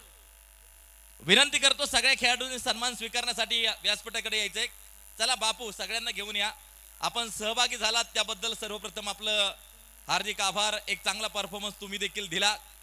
S1: विनंती करतो सगळ्या खेळाडूंनी सन्मान स्वीकारण्यासाठी व्यासपीठाकडे यायचंय. चला बापू सगळ्यांना घेऊन या. आपण सहभागी झालात त्याबद्दल सर्वप्रथम आपलं हार्दिक आभार. एक चांगला परफॉर्मन्स तुम्ही देखील दिला.